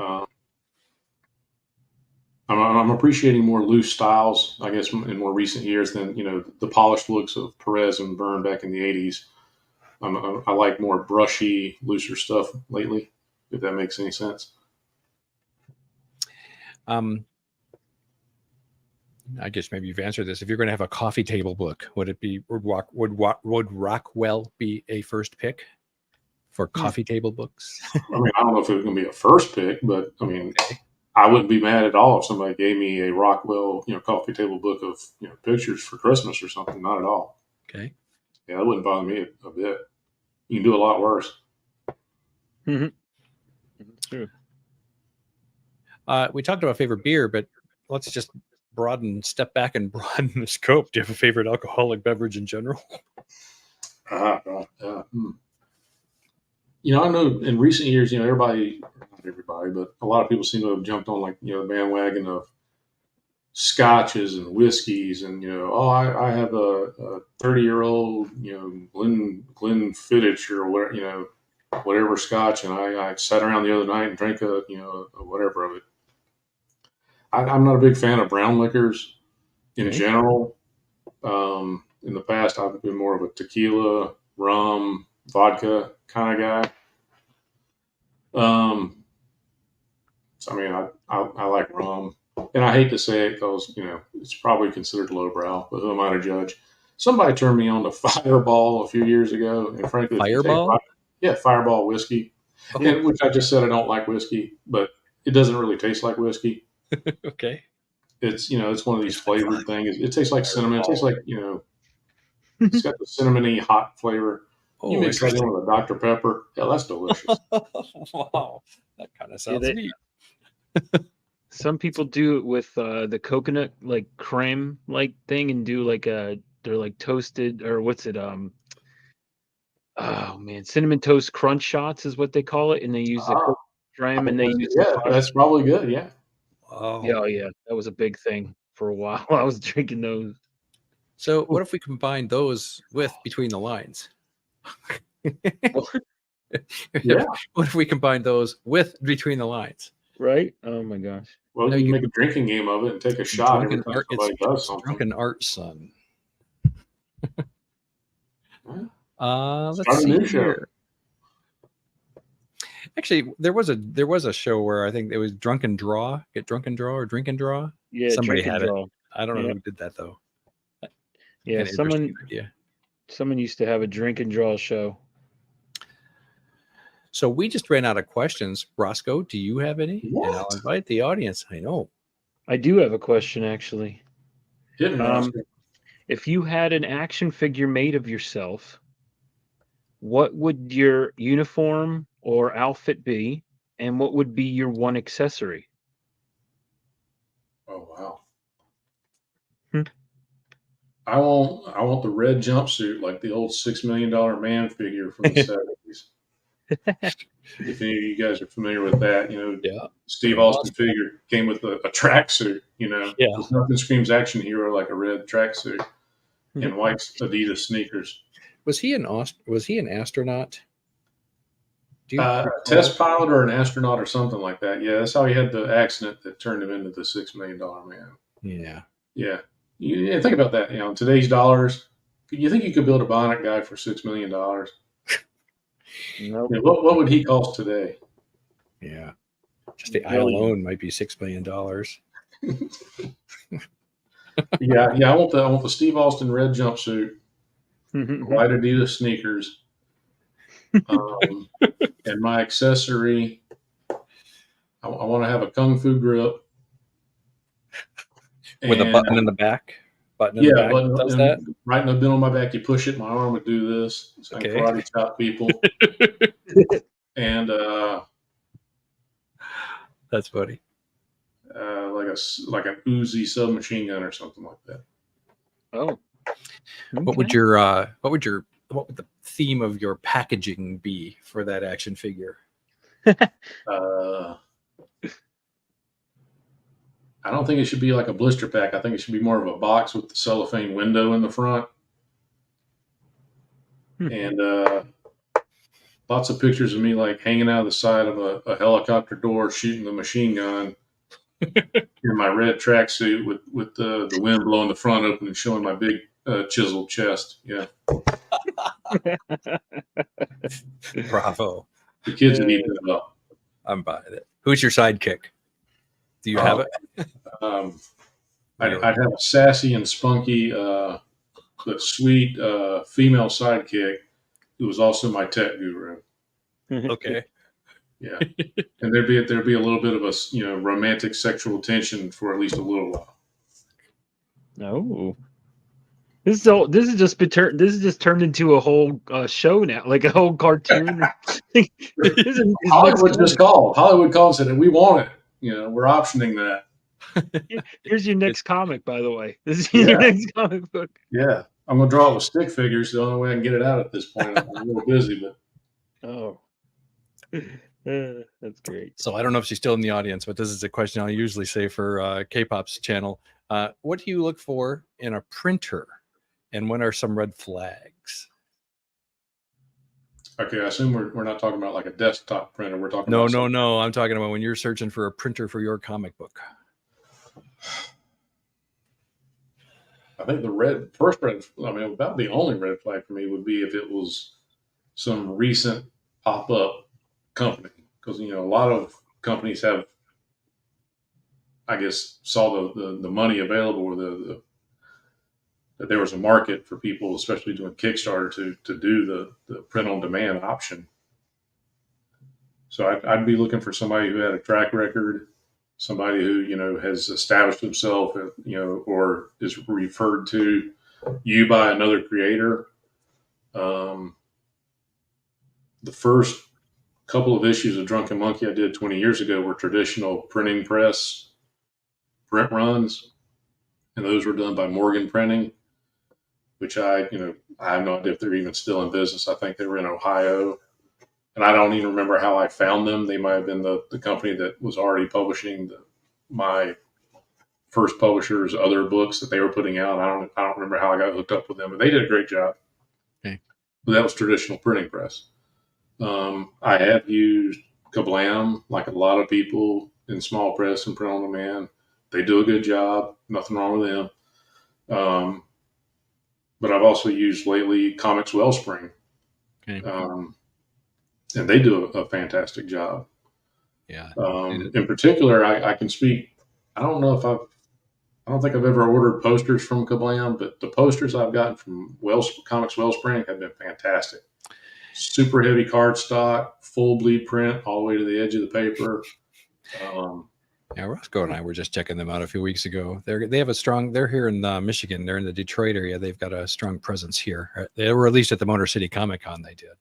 I'm appreciating more loose styles, I guess, in more recent years than the polished looks of Perez and Byrne back in the '80s. I like more brushy, looser stuff lately, if that makes any sense. I guess maybe you've answered this. If you're going to have a coffee table book, would Rockwell be a first pick for coffee table books? I mean, I don't know if it was going to be a first pick, but I mean, I wouldn't be mad at all if somebody gave me a Rockwell, coffee table book of pictures for Christmas or something. Not at all. Okay. Yeah, that wouldn't bother me a bit. You can do a lot worse. That's true. We talked about favorite beer, but let's just step back and broaden the scope. Do you have a favorite alcoholic beverage in general? You know, I know in recent years, you know, not everybody, but a lot of people seem to have jumped on, like, you know, the bandwagon of scotches and whiskeys, and, you know, I have a 30-year-old, you know, Glenfiddich or whatever, you know, whatever scotch, and I sat around the other night and drank a whatever of it. I'm not a big fan of brown liquors in general. In the past, I've been more of a tequila, rum, vodka kind of guy. So, I mean, I like rum, and I hate to say it because, you know, it's probably considered lowbrow, but who am I to judge? Somebody turned me on to Fireball a few years ago, and frankly, Fireball? Fireball whiskey, and which I just said I don't like whiskey, but it doesn't really taste like whiskey. Okay. It's, you know, it's one of these flavored things. It tastes like cinnamon. It tastes like, you know, it's got the cinnamony hot flavor. You mix that in with a Dr. Pepper. Yeah, that's delicious. Wow. That kind of sounds neat. Some people do it with the coconut like creme like thing and do like they're like toasted, or what's it? Oh man, cinnamon toast crunch shots is what they call it, and they use the coconut creme and they use that's probably good. Yeah. Oh. Yeah, yeah, that was a big thing for a while. I was drinking those. So what if we combine those with Between the Lines? Yeah. What if we combine those with Between the Lines? Right? Oh my gosh. Well, you can make a drinking game of it and take a shot every time somebody does something. Drunken art, son. Let's Start a see new show. here. Actually, there was a show where I think it was Drunk and Draw. Get Drunk and Draw or Drink and Draw. Yeah, somebody Drink and had Draw. it. I don't know who did that though. Yeah, An interesting idea. someone used to have a drink and draw show. So we just ran out of questions. Roscoe, do you have any? What? And I'll invite the audience. I know. I do have a question actually. Hit me, Oscar. If you had an action figure made of yourself, what would your uniform or outfit be, and what would be your one accessory? Oh wow. Hmm. I want the red jumpsuit like the old $6 Million Man figure from the 70s. If any of you guys are familiar with that, you know, Steve Austin figure came with a tracksuit, you know. Yeah. There's nothing screams action hero like a red tracksuit and white Adidas sneakers. Was he an astronaut? Test pilot or an astronaut or something like that. Yeah, that's how he had the accident that turned him into the $6 Million Man. Yeah. Yeah. You think about that. You know, in today's dollars, you think you could build a Bionic guy for $6 million? Nope. You know, what would he cost today? Yeah. Just the eye alone might be $6 million. Yeah. I want the Steve Austin red jumpsuit, white Adidas sneakers, and my accessory. I want to have a kung fu grip with a button in the back. Button in the back button, does that? Right in the middle of my back, you push it. My arm would do this. So I can karate chop people. And that's funny. Like an Uzi submachine gun or something like that. Oh. Okay. What would the theme of your packaging be for that action figure? I don't think it should be like a blister pack. I think it should be more of a box with the cellophane window in the front. And lots of pictures of me like hanging out of the side of a helicopter door shooting the machine gun in my red tracksuit with the wind blowing the front open and showing my big chiseled chest. Yeah. Bravo. The kids would eat it up. I'm buying it. Who's your sidekick? Do you have it? I'd have a sassy and spunky, but sweet female sidekick who was also my tech guru. Okay. Yeah, and there'd be a little bit of a romantic sexual tension for at least a little while. No. This is just turned into a whole show now, like a whole cartoon. This is Hollywood's next just called. Hollywood calls it, and we want it. We're optioning that. Here's your next comic, by the way. This is Yeah. your next comic book. Yeah, I'm gonna draw it with stick figures. The only way I can get it out at this point. I'm a little busy, but Oh, that's great. So I don't know if she's still in the audience, but this is a question I usually say for K-pop's channel. What do you look for in a printer, and what are some red flags? okay. I assume we're not talking about like a desktop printer. We're talking No, about no, something- no. I'm talking about when you're searching for a printer for your comic book. I think about the only red flag for me would be if it was some recent pop-up company, because a lot of companies have, I guess, saw the money available, or that there was a market for people, especially doing Kickstarter, to do the print on demand option. So I'd be looking for somebody who had a track record, somebody who has established himself, or is referred to you by another creator. The first couple of issues of Drunken Monkey I did 20 years ago were traditional printing press print runs, and those were done by Morgan Printing, which I have no idea if they're even still in business. I think they were in Ohio, and I don't even remember how I found them. They might have been the company that was already publishing my first publisher's other books that they were putting out. I don't remember how I got hooked up with them, but they did a great job. Okay. But that was traditional printing press. I have used Kablam, like a lot of people in small press and print on demand. They do a good job. Nothing wrong with them. But I've also used lately Comics Wellspring. Okay. And they do a fantastic job. Yeah. In particular, I can speak. I don't think I've ever ordered posters from Kablam, but the posters I've gotten from Comics Wellspring have been fantastic. Super heavy cardstock, full bleed print all the way to the edge of the paper. Yeah, Roscoe and I were just checking them out a few weeks ago. They have a strong. They're here in Michigan. They're in the Detroit area. They've got a strong presence here. They were released at the Motor City Comic Con. They did.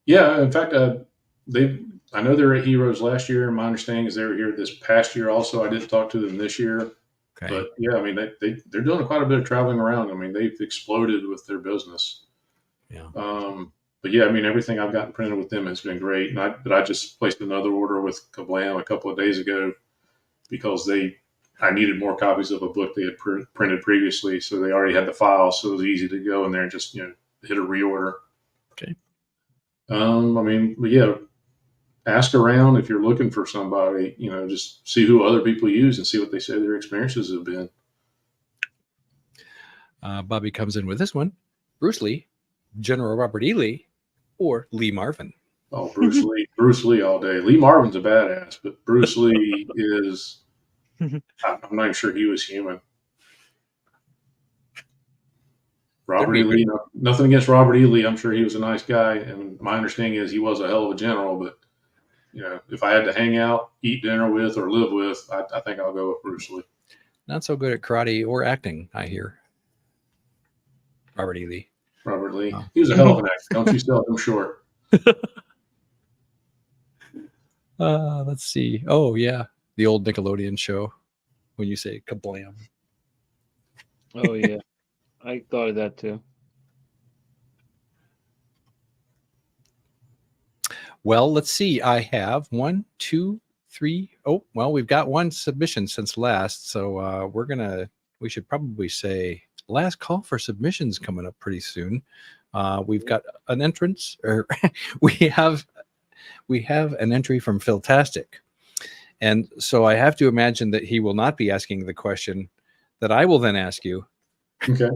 Yeah, in fact, I know they were at Heroes last year. My understanding is they were here this past year. Also, I didn't talk to them this year. Okay. But yeah, I mean, they're doing quite a bit of traveling around. I mean, they've exploded with their business. Yeah. But yeah, I mean, everything I've gotten printed with them has been great. And I just placed another order with Kablam a couple of days ago because I needed more copies of a book they had printed previously. So they already had the file. So it was easy to go in there and just, hit a reorder. Okay. I mean, but yeah, ask around if you're looking for somebody, just see who other people use and see what they say their experiences have been. Bobby comes in with this one. Bruce Lee, General Robert E. Lee, or Lee Marvin. Oh, Bruce Lee all day. Lee Marvin's a badass, but Bruce Lee is, I'm not even sure he was human. Robert E. Lee, nothing against Robert E. Lee. I'm sure he was a nice guy. And my understanding is he was a hell of a general, but if I had to hang out, eat dinner with, or live with, I think I'll go with Bruce Lee. Not so good at karate or acting, I hear. Robert E. Lee. Robert Lee. He was a hell of an actor. Don't you sell him short. Let's see. Oh, yeah. The old Nickelodeon show when you say kablam. Oh yeah, I thought of that too. Well, let's see. I have 1, 2, 3. Oh, well, we've got one submission since last. So we should probably say last call for submissions coming up pretty soon. We've got an entrance, or we have an entry from Philtastic. And so I have to imagine that he will not be asking the question that I will then ask you. Okay.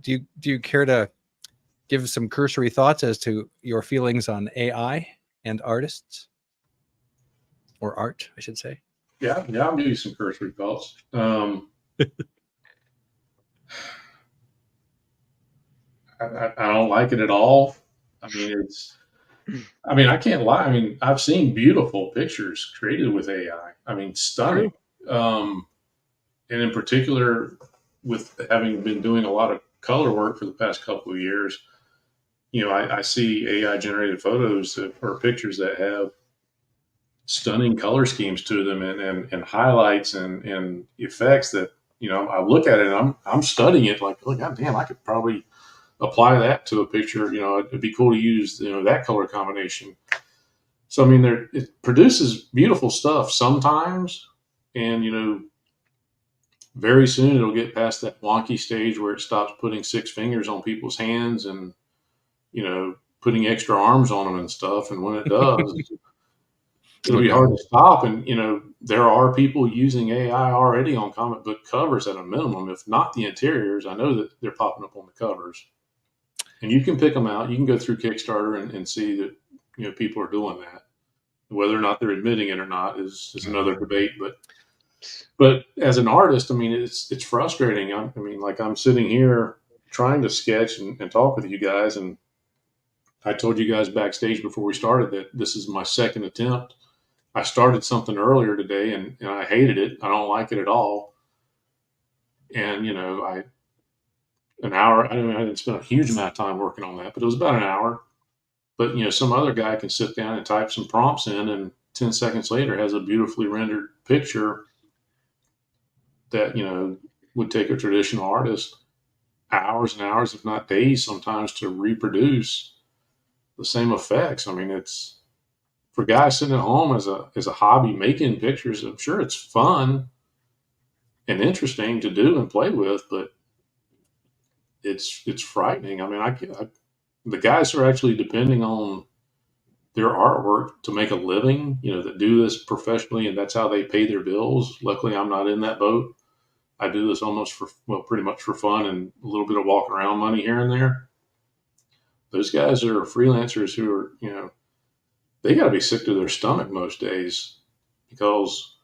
Do you care to give some cursory thoughts as to your feelings on AI and artists, or art, I should say? Yeah, I'll give you some cursory thoughts. I don't like it at all. I mean, I can't lie. I mean, I've seen beautiful pictures created with AI. I mean, stunning. And in particular, with having been doing a lot of color work for the past couple of years, I see AI generated photos or pictures that have stunning color schemes to them and highlights and effects that, I look at it and I'm studying it like, oh, God damn, I could probably apply that to a picture. It'd be cool to use, that color combination. So, I mean, it produces beautiful stuff sometimes. And, very soon it'll get past that wonky stage where it stops putting 6 fingers on people's hands and, putting extra arms on them and stuff. And when it does, it'll be hard to stop. And, there are people using AI already on comic book covers at a minimum, if not the interiors. I know that they're popping up on the covers. And you can pick them out. You can go through Kickstarter and see that, people are doing that. Whether or not they're admitting it or not is another debate. But as an artist, I mean, it's frustrating. I'm sitting here trying to sketch and talk with you guys. And I told you guys backstage before we started that this is my second attempt. I started something earlier today and I hated it. I don't like it at all. And, an hour, I didn't spend a huge amount of time working on that, but it was about an hour. But, some other guy can sit down and type some prompts in and 10 seconds later has a beautifully rendered picture that, would take a traditional artist hours and hours, if not days sometimes, to reproduce the same effects. I mean, it's for guys sitting at home as a hobby making pictures. I'm sure it's fun and interesting to do and play with, but it's frightening. I mean, the guys who are actually depending on their artwork to make a living, that do this professionally and that's how they pay their bills. Luckily, I'm not in that boat. I do this almost pretty much for fun and a little bit of walking around money here and there. Those guys are freelancers who are, they got to be sick to their stomach most days because,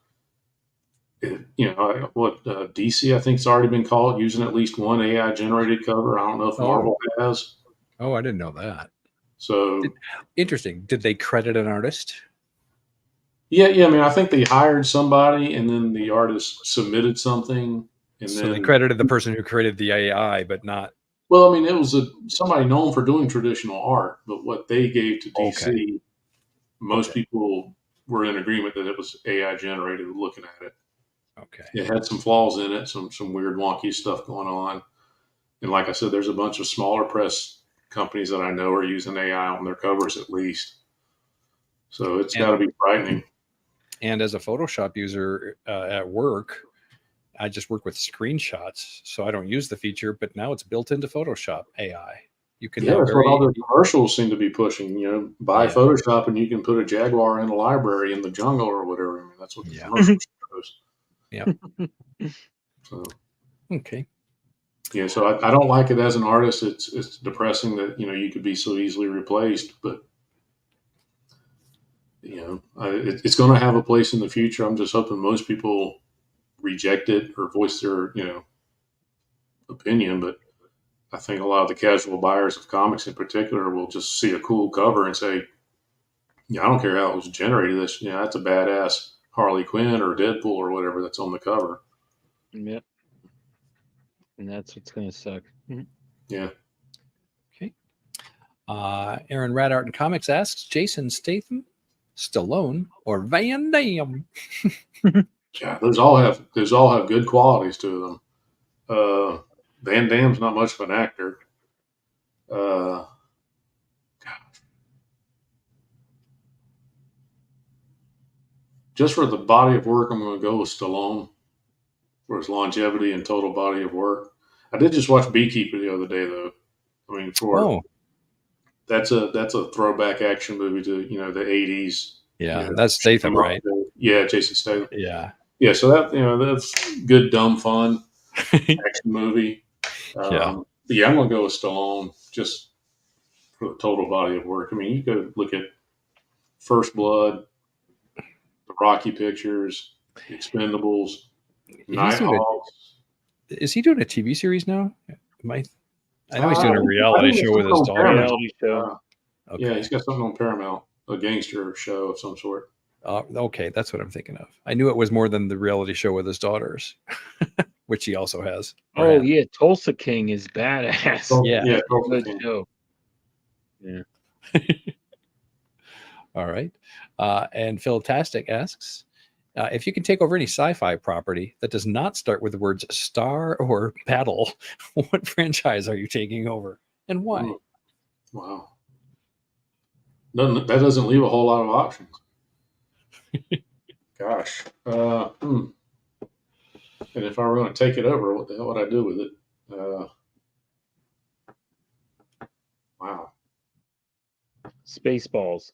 DC, I think, has already been caught using at least one AI generated cover. I don't know if Marvel has. Oh, I didn't know that. So interesting. Did they credit an artist? Yeah. I mean, I think they hired somebody and then the artist submitted something. And so then they credited the person who created the AI, but not. Well, I mean, it was somebody known for doing traditional art, but what they gave to DC, most people were in agreement that it was AI generated looking at it. Okay. It had some flaws in it, some weird wonky stuff going on. And like I said, there's a bunch of smaller press companies that I know are using AI on their covers at least. So it's got to be frightening. And as a Photoshop user at work, I just work with screenshots, so I don't use the feature, but now it's built into Photoshop AI. You can that's what all the commercials seem to be pushing, buy Photoshop and you can put a jaguar in a library in the jungle or whatever. I mean, that's what the commercial shows. Yeah. So, okay. Yeah, so I don't like it as an artist. It's depressing that, you could be so easily replaced, but it's going to have a place in the future. I'm just hoping most people reject it or voice their, opinion. But I think a lot of the casual buyers of comics in particular will just see a cool cover and say, I don't care how it was generated. That's a badass Harley Quinn or Deadpool or whatever that's on the cover. Yep. And that's what's going to suck. Yeah. Okay. Aaron Radart and Comics asks, Jason Statham, Stallone, or Van Damme? Yeah, those all have good qualities to them. Van Damme's not much of an actor. Just for the body of work, I'm going to go with Stallone for his longevity and total body of work. I did just watch Beekeeper the other day, though. I mean, that's a throwback action movie to the 80s. Yeah, that's Statham, right? Yeah, Jason Statham. Yeah. Yeah, so that's good, dumb fun action movie. Yeah, I'm gonna go with Stallone just for the total body of work. I mean, you could look at First Blood, the Rocky pictures, Expendables, Nighthawks. Is he doing a TV series now? I know he's doing a reality show with his daughter. Yeah, he's got something on Paramount, a gangster show of some sort. Okay, that's what I'm thinking of. I knew it was more than the reality show with his daughters. which he also has. Oh yeah, Tulsa King is badass. Oh, Yeah. yeah. Tulsa Good King. show. Yeah. All right. And Philastastic asks, if you can take over any sci-fi property that does not start with the words star or battle, what franchise are you taking over and why? Ooh. Wow. That doesn't leave a whole lot of options. Gosh. And if I were going to take it over, what the hell would I do with it? Wow. Spaceballs.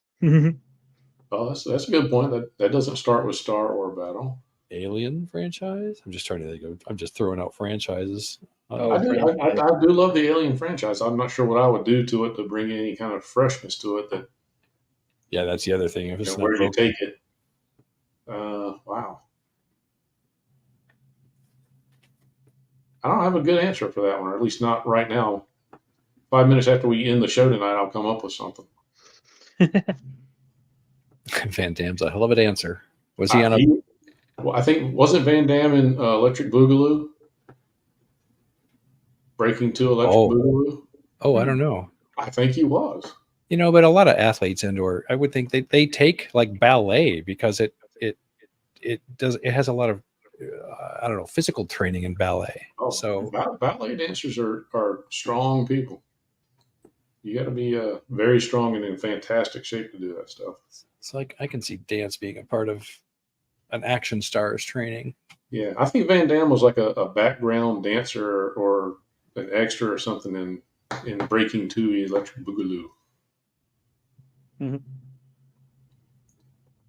Oh, that's a good point. That doesn't start with star or battle. Alien franchise? I'm just trying to think of, I'm just throwing out franchises. Oh, I do love the Alien franchise. I'm not sure what I would do to it to bring any kind of freshness to it. That yeah, that's the other thing. If it's not where do you broken. take it? Wow. I don't have a good answer for that one, or at least not right now. 5 minutes after we end the show tonight, I'll come up with something. Van Damme's a hell of an answer. Was he on a? Well, I think wasn't Van Damme in Electric Boogaloo? Breaking to Electric Boogaloo? Oh, I don't know. I think he was. You know, but a lot of athletes indoor, I would think they take like ballet because it has a lot of I don't know, physical training in ballet. Oh, so ballet dancers are strong people. You got to be very strong and in fantastic shape to do that stuff. it's like I can see dance being a part of an action star's training. Yeah, I think Van Damme was like a background dancer or an extra or something in Breaking 2 Electric Boogaloo. Mm-hmm.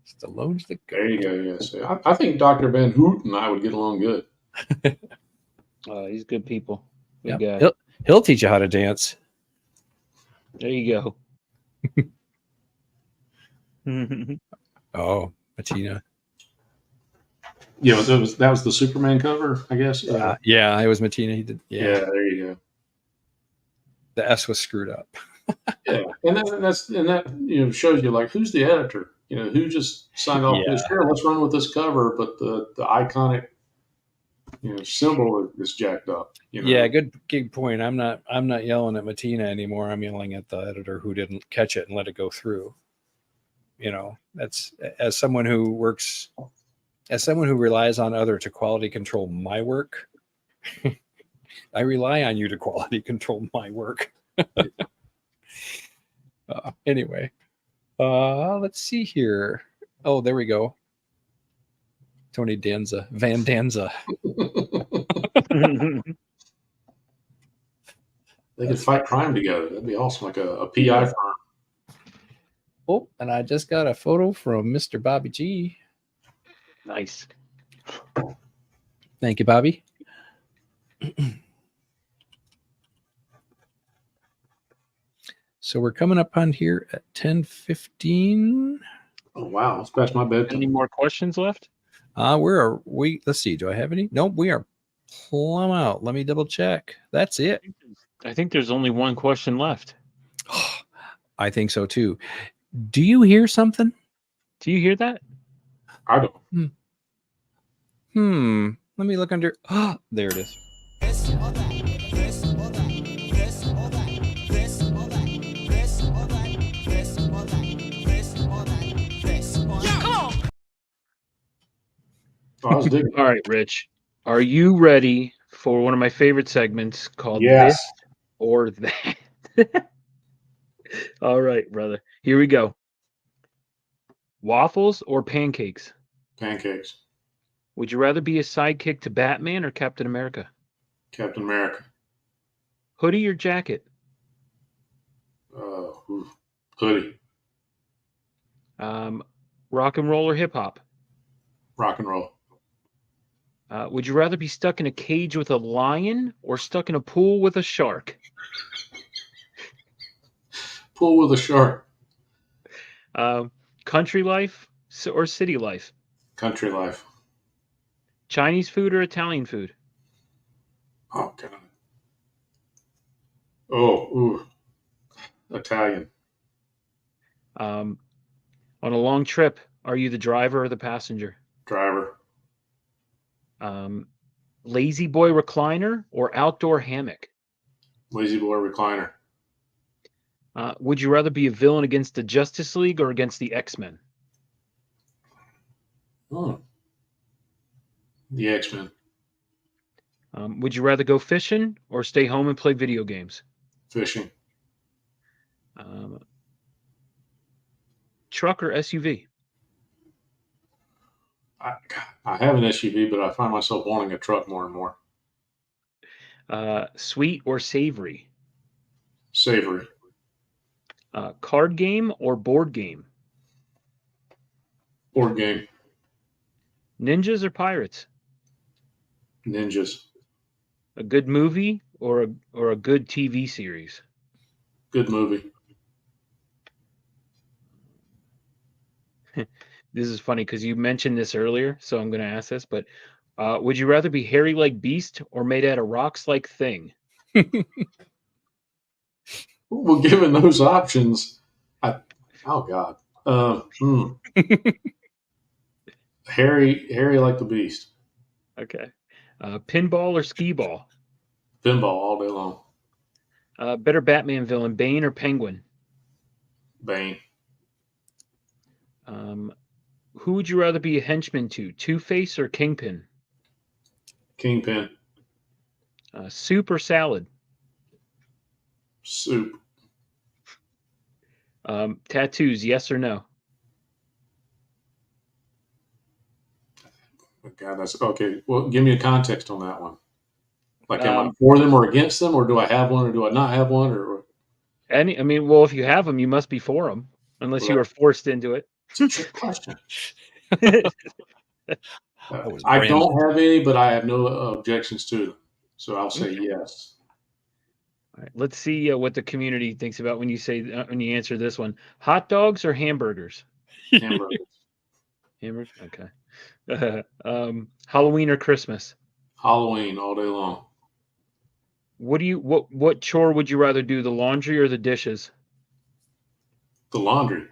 Stallone's the There you go. Yes, I think Dr. Van Hoot and I would get along good. He's good people. Good yeah. guy. He'll teach you how to dance. There you go. Oh, Matina. Yeah, that was the Superman cover, I guess. Yeah, it was Matina. He did. Yeah, there you go. The S was screwed up. Yeah, and that shows you like who's the editor. Who just signed off this? Sure, let's run with this cover, but the iconic symbol is jacked up. Yeah, good point. I'm not yelling at Matina anymore. I'm yelling at the editor who didn't catch it and let it go through. That's as someone who relies on other to quality control my work. I rely on you to quality control my work. Anyway, let's see here. Oh, there we go. Tony Danza, Van Danza. They could fight crime together. That'd be awesome, like a PI firm. Oh, and I just got a photo from Mr. Bobby G. Nice. Thank you, Bobby. So we're coming up on here at 10:15. Oh wow, it's past my bedtime. Any more questions left? Let's see. Do I have any? Nope, we are plumb out. Let me double check. That's it. I think there's only one question left. I think so too. Do you hear something? Do you hear that? I don't. Let me look under. Oh, there it is. I was digging. All right, Rich. Are you ready for one of my favorite segments called Yes. This or That? All right, brother. Here we go. Waffles or pancakes? Pancakes. Would you rather be a sidekick to Batman or Captain America? Captain America. Hoodie or jacket? Hoodie. Rock and roll or hip hop? Rock and roll. Would you rather be stuck in a cage with a lion or stuck in a pool with a shark? Pool with a shark. Country life or city life? Country life. Chinese food or Italian food? Oh god. Oh, ooh. Italian. On a long trip, are you the driver or the passenger? Driver. Lazy boy recliner or outdoor hammock? Lazy boy recliner. Would you rather be a villain against the Justice League or against the X-Men? Hmm. The X-Men. Would you rather go fishing or stay home and play video games? Fishing. Truck or SUV? I have an SUV, but I find myself wanting a truck more and more. Sweet or savory? Savory. Card game or board game? Board game. Ninjas or pirates? Ninjas. A good movie or a good TV series? Good movie. This is funny because you mentioned this earlier, so I'm going to ask this. But would you rather be hairy like Beast or made out of rocks like Thing? Well, given those options, oh God, Harry like the Beast. Okay. Pinball or skee ball? Pinball all day long. Better Batman villain, Bane or Penguin? Bane. Who would you rather be a henchman to, Two-Face or Kingpin? Kingpin. Soup or salad? Soup. Tattoos, yes or no? Oh, God, that's okay. Well, give me a context on that one. Like, am I for them or against them, or do I have one or do I not have one? Or Well, if you have them, you must be for them, unless you were forced into it. it's a trick question. I don't have any, but I have no objections to them. So I'll say yes. All right, let's see what the community thinks about when you say when you answer this one. Hot dogs or hamburgers? Hamburgers. Hamburgers. Okay. Halloween or Christmas? Halloween all day long. What chore would you rather do, the laundry or the dishes? The laundry.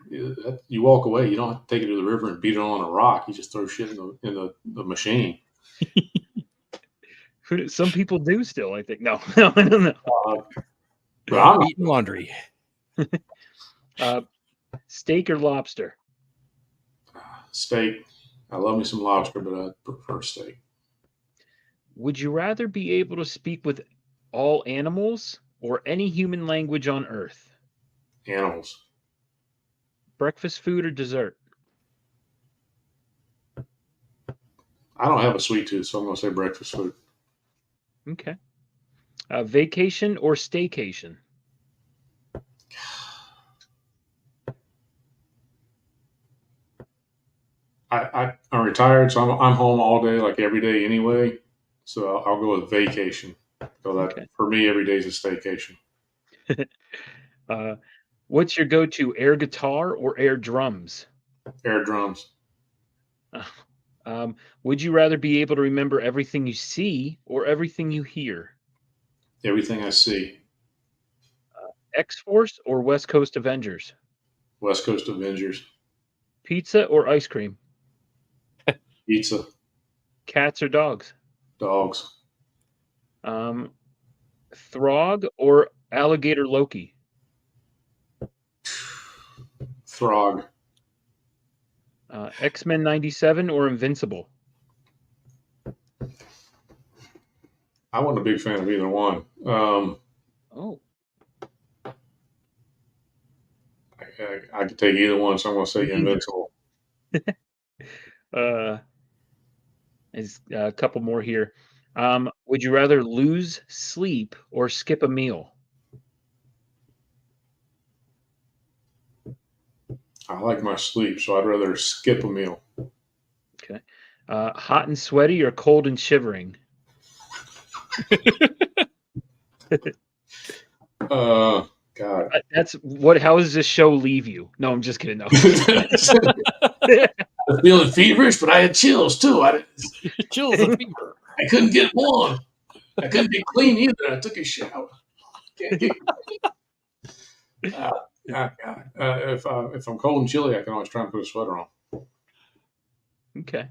You walk away. You don't have to take it to the river and beat it on a rock. You just throw shit in the machine. Some people do still, I think. No, I don't know. But I'm Eating laundry. Steak or lobster? Steak. I love me some lobster, but I prefer steak. Would you rather be able to speak with all animals or any human language on Earth? Animals. Breakfast food or dessert? I don't have a sweet tooth, so I'm going to say breakfast food. Okay. Vacation or staycation? I'm retired, so I'm home all day, like every day anyway. So I'll go with vacation. So that for me, every day is a staycation. What's your go-to, air guitar or air drums? Air drums. Would you rather be able to remember everything you see or everything you hear? Everything I see. X-Force or West Coast Avengers? West Coast Avengers. Pizza or ice cream? Pizza. Cats or dogs? Dogs. Throg or alligator Loki? Throg. X-Men 97 or Invincible? I wasn't a big fan of either one. I could take either one, so I'm going to say Invincible. There's a couple more here. Would you rather lose sleep or skip a meal? I like my sleep, so I'd rather skip a meal. Okay. Hot and sweaty or cold and shivering? God. That's what. How does this show leave you? No, I'm just kidding. No. I was feeling feverish, but I had chills too. Chills and fever. I couldn't get warm. I couldn't be clean either. I took a shower. If I'm cold and chilly, I can always try and put a sweater on. Okay.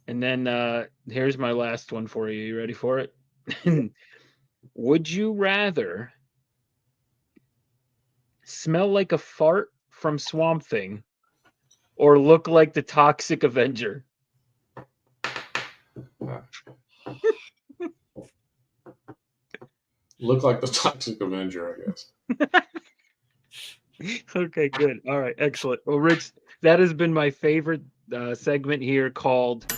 And then here's my last one for you. You ready for it? Would you rather smell like a fart from Swamp Thing or look like the Toxic Avenger? Look like the Toxic Avenger, I guess. Okay, good. All right, excellent. Well, Rich, that has been my favorite segment here called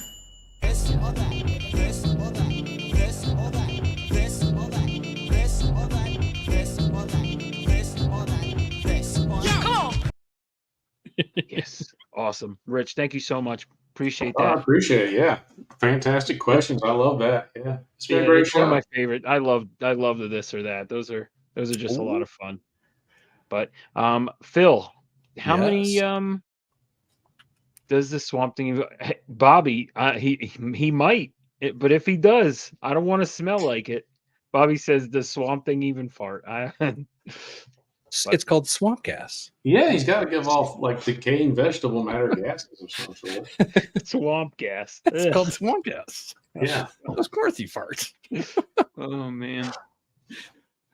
Yes. Awesome. Rich, thank you so much. Appreciate Oh, I that. appreciate it. Yeah. Fantastic questions. I love that. Yeah. It's been a Yeah, great it's one of show. my favorite. I love the this or that. Those are just a lot of fun. But Phil, how many Yes. does the Swamp Thing Bobby, he might, but if he does, I don't want to smell like it. Bobby says, "Does Swamp Thing even fart?" It's called swamp gas. Yeah, he's got to give off like decaying vegetable matter gases of some sort. Swamp gas. It's Ugh. called swamp gas. Yeah. Of course he farts. Oh man.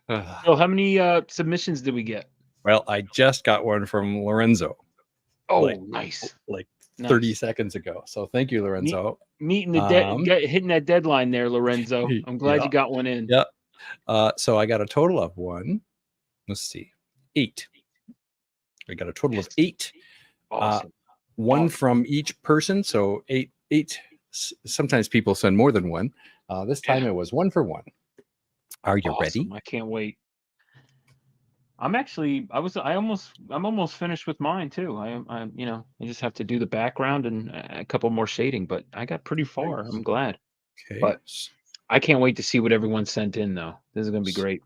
So how many submissions did we get? Well, I just got one from Lorenzo. Oh, Like- nice. Like Nice. 30 seconds ago. So thank you, Lorenzo. Meeting the hitting that deadline there, Lorenzo. I'm glad Yeah. you got one in. Yeah. So I got a total of one. Let's see. 8. I got a total of 8. Awesome. One from each person. So eight. Sometimes people send more than one. This time it was 1 for 1. Are you ready? I can't wait. I'm almost finished with mine too. I just have to do the background and a couple more shading, but I got pretty far. I'm glad. Okay. But I can't wait to see what everyone sent in though. This is going to be great.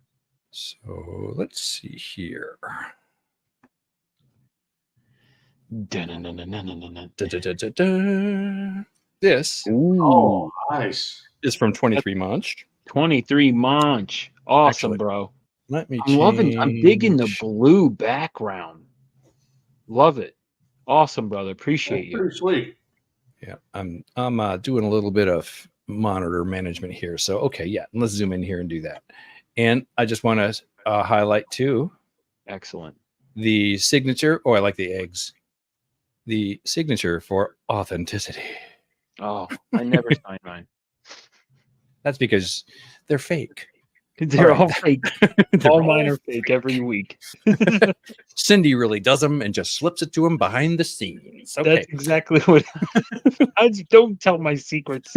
So let's see here. This Oh, nice. is from 23 Munch. 23 Munch. Awesome, Actually, bro. Let me I'm digging the change- blue background. Love it. Awesome, brother. Appreciate you. Pretty sweet. Yeah, I'm doing a little bit of monitor management here. So okay, yeah, let's zoom in here and do that. And I just want to highlight too Excellent. the signature. Oh, I like the eggs. The signature for authenticity. Oh, I never signed mine. That's because they're fake. They're All all right. fake. They're All all mine are fake every week. Cindy really does them and just slips it to him behind the scenes. Okay. That's exactly what I just don't tell my secrets.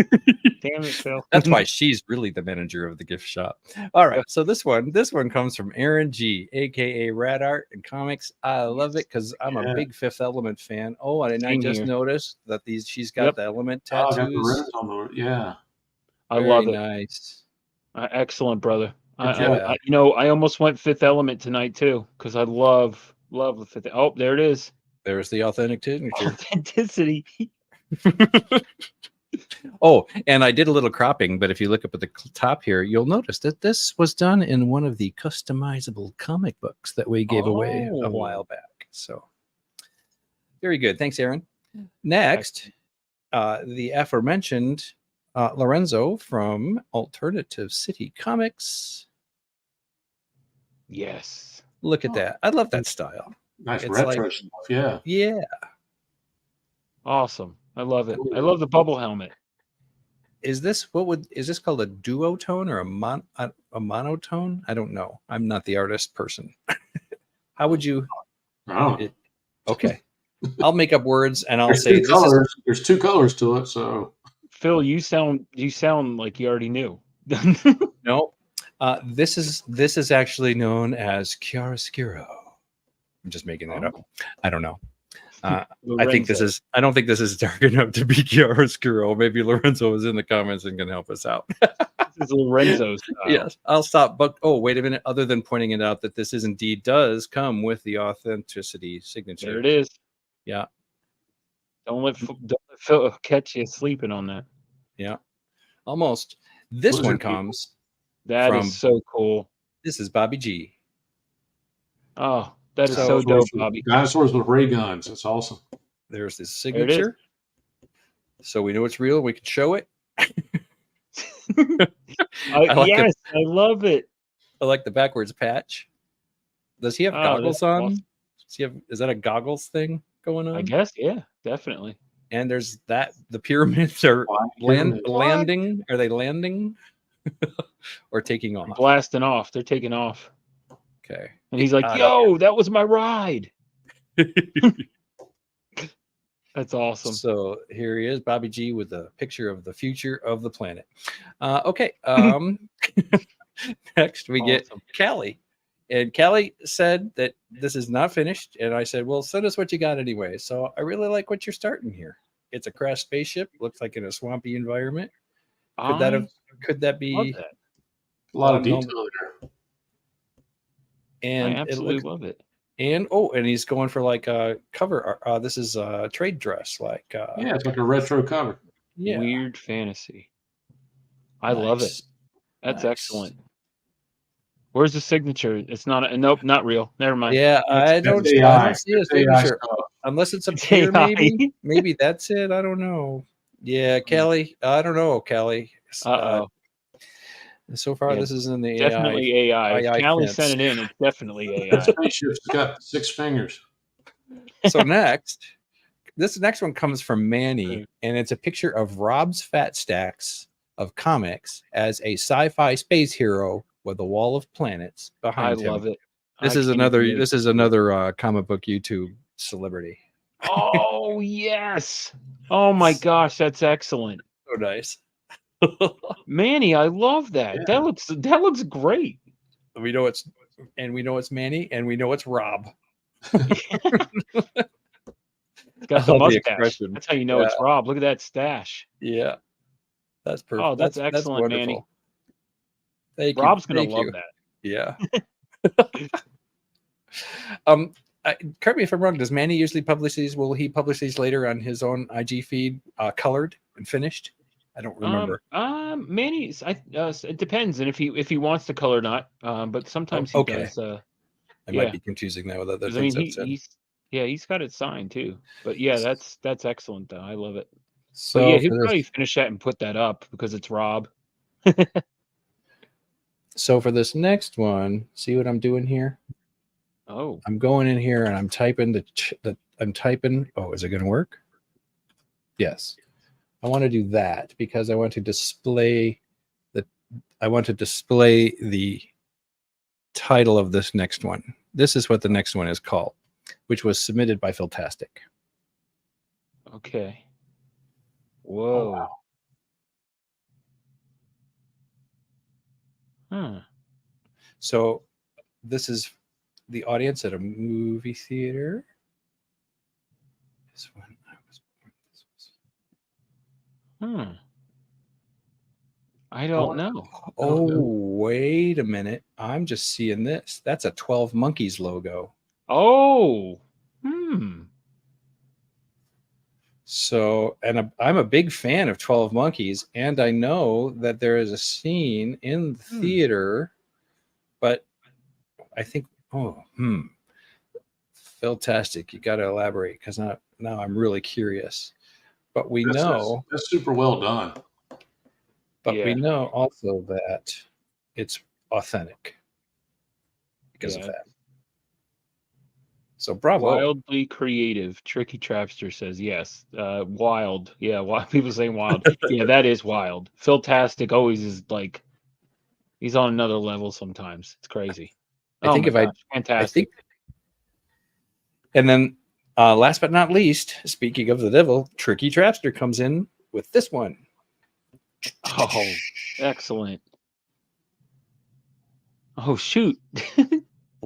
Damn it, Phil. That's why she's really the manager of the gift shop. All right. So this one comes from Aaron G, aka Rad Art and Comics. I love it because I'm a big Fifth Element fan. Oh, and I Same just here. noticed that she's got the element Oh, I got the tattoos. reds on the, yeah. I Very love it. nice. Excellent, brother. Good job. I almost went Fifth Element tonight too because I love the Fifth. Oh, there it is. There's the authentic signature. Authenticity. Oh, and I did a little cropping, but if you look up at the top here, you'll notice that this was done in one of the customizable comic books that we gave away a while back. So very good. Thanks, Aaron. Next, the aforementioned Lorenzo from Alternative City Comics. Yes. Look at that. I love that style. Nice It's retro like- stuff. Yeah. Yeah. Awesome. I love it. I love the bubble helmet. Is this called a duotone or a monotone? I don't know. I'm not the artist person. How would you? Oh. Okay. I'll make up words and I'll There's say two this colors. There's 2 colors to it, so Phil, you sound like you already knew. no. This is actually known as chiaroscuro. I'm just making that up. I don't know. I don't think this is dark enough to be chiaroscuro. Maybe Lorenzo is in the comments and can help us out. This is Lorenzo's. Yes, I'll stop. But wait a minute. Other than pointing it out that this does come with the authenticity signature. There it is. Yeah. Don't let Phil catch you sleeping on that. Yeah. Almost. This What is one it, people? comes. That From- is so cool. This is Bobby G. Oh, that is So- so dope, Bobby. Dinosaurs with ray guns. That's awesome. There's his There it is. signature. so we know it's real. We can show it. I like yes, I love it. I like the backwards patch. Does he have Oh, goggles that's on? awesome. Does he have? Is that a goggles thing going on? I guess, yeah, definitely. And there's that. The pyramids are Pyramids. landing. Are they landing or taking off? Blasting off. They're taking off. Okay. And he's like, yo, that was my ride. That's awesome. So here he is, Bobby G, with a picture of the future of the planet. Okay. Next, we get Callie. And Callie said that this is not finished. And I said, well, send us what you got anyway. So I really like what you're starting here. It's a crashed spaceship. Looks like in a swampy environment. Could that be that. A lot of detail there. And I absolutely love it. And and he's going for like a cover. This is a trade dress, like yeah, it's like a retro cover. Yeah. Weird fantasy. I love it. That's excellent. Where's the signature? It's not. Nope, not real. Never mind. Yeah, I don't see a signature unless it's a pair. Maybe, maybe that's it. I don't know. Yeah, Kelly. I don't know, Kelly. So far, this is in the definitely AI. Callie fence. sent it in. It's definitely AI. Spaceship's got 6 fingers. So this next one comes from Manny, and it's a picture of Rob's fat stacks of comics as a sci-fi space hero with a wall of planets behind him. I love it. This is another comic book YouTube celebrity. Oh yes! Oh my gosh, that's excellent. So nice. Manny, I love that. Yeah. That looks great. We know it's Manny, and we know it's Rob. It's got the mustache. That's how you know it's Rob. Look at that stash. Yeah, that's perfect. Oh, that's excellent, that's Manny. Thank Rob's you. gonna love that. Yeah. Correct me if I'm wrong. Does Manny usually publish these? Will he publish these later on his own IG feed, colored and finished? I don't remember. Manny's. It depends, and if he wants to color or not. But sometimes he does. I might be confusing that with other things. He's got it signed too. But yeah, that's excellent though. I love it. So but yeah, he'll probably finish that and put that up because it's Rob. So for this next one, see what I'm doing here? Oh, I'm going in here and I'm typing I'm typing. Oh, is it going to work? Yes. I want to do that because I want to display the title of this next one. This is what the next one is called, which was submitted by Philtastic. Okay. Whoa. Oh, wow. Huh. So this is the audience at a movie theater. This one I don't know. Oh, wait a minute. I'm just seeing this. That's a 12 Monkeys logo. Oh. So, and I'm a big fan of 12 Monkeys, and I know that there is a scene in the theater, but I think, Philtastic, you got to elaborate because now I'm really curious. But that's super well done. But we know also that it's authentic because of that. So bravo. Wildly creative. Tricky Trapster says yes. Wild. Yeah, people saying wild. Yeah, that is wild. Philtastic always is like he's on another level sometimes. It's crazy. Fantastic. And then last but not least, speaking of the devil, Tricky Trapster comes in with this one. Oh, excellent. Oh, shoot.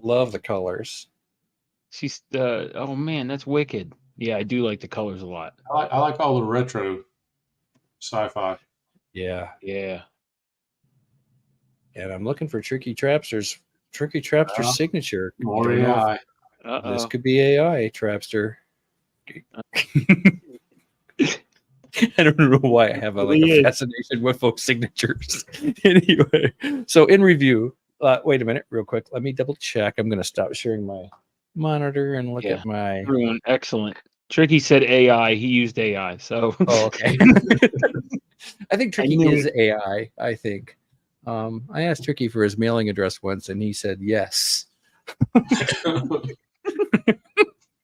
Love the colors. She's oh man, that's wicked. Yeah, I do like the colors a lot. I like all the retro sci-fi. Yeah. Yeah. And I'm looking for Tricky Trapster's signature. More AI. This could be AI, Trapster. I don't know why I have a fascination with folks' signatures. Anyway, so in review, wait a minute, real quick. Let me double check. I'm going to stop sharing my monitor and look at my. Everyone, excellent. Tricky said AI. He used AI. So Oh, okay. I think Tricky knew is AI. I think. I asked Tricky for his mailing address once, and he said yes.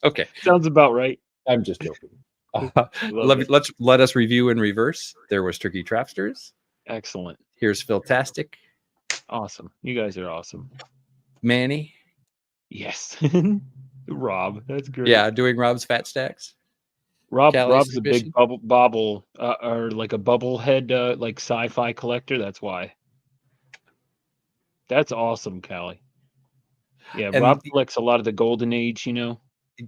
Okay, sounds about right. I'm just joking. Love it. Let us review in reverse. There was Tricky Trapsters. Excellent. Here's Philtastic, Awesome. You guys are awesome. Manny. Yes. Rob. That's great. Yeah, doing Rob's Fat Stacks. Callie's Rob's a big Suspicion. bobble or like a bubble head like sci-fi collector. That's why. That's awesome, Callie. Yeah, And Rob collects a lot of the golden age,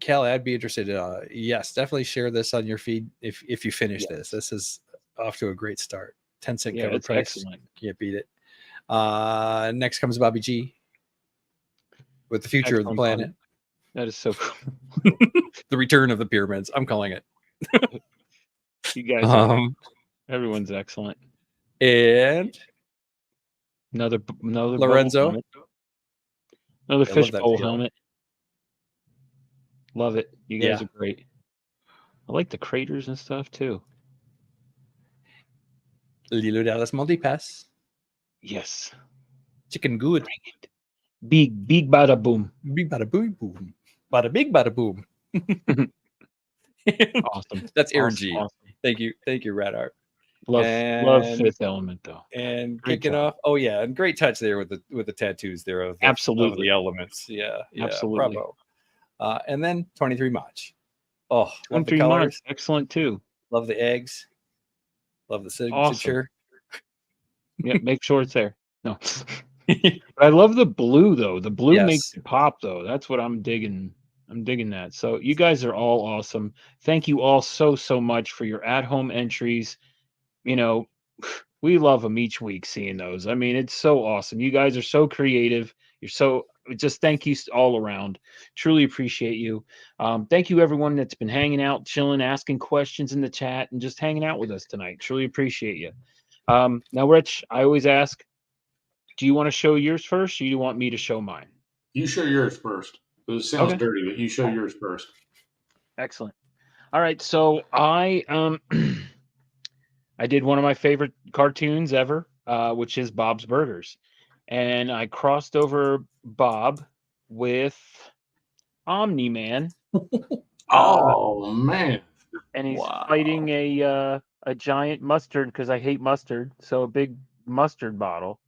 Callie, I'd be interested. Yes, definitely share this on your feed if you finish this. This is off to a great start. 10-cent Yeah, cover it's price. excellent. Can't beat it. Next comes Bobby G with the future of the Excellent, planet. Bobby. That is so cool. The return of the pyramids. I'm calling it. You guys are everyone's excellent. And Another Lorenzo. helmet. Another I love that fishbowl feel. helmet. Love it. You guys Yeah. are great. I like the craters and stuff too. Lilo Dallas Multipass. Yes. Chicken good. Big bada boom. Big bada boom boom. Bada big bada boom. Awesome. That's Aaron Awesome, G. awesome. Thank you, Radar. Love And- Fifth Element though. And Great kicking job. off. Oh yeah, and great touch there with the tattoos there of Absolutely. the elements. Yeah, Absolutely. Bravo. And then 23 Mach. Oh, love the 23 colors. months. Excellent too. Love the eggs. Love the signature. Yeah, make sure it's there. No. But I love the blue though. The blue Yes. makes it pop though. That's what I'm digging. I'm digging that. So you guys are all awesome. Thank you all so much for your at-home entries. We love them each week seeing those. I mean, it's so awesome. You guys are so creative. You're so just thank you all around. Truly appreciate you. Thank you everyone that's been hanging out, chilling, asking questions in the chat, and just hanging out with us tonight. Truly appreciate you. Now, Rich, I always ask, do you want to show yours first, or do you want me to show mine? You show yours first. It sounds Okay. dirty, but you show yours first. Excellent. All right, so I I did one of my favorite cartoons ever, which is Bob's Burgers, and I crossed over Bob with Omni-Man, Oh man. and he's Wow. fighting a giant mustard because I hate mustard, so a big mustard bottle.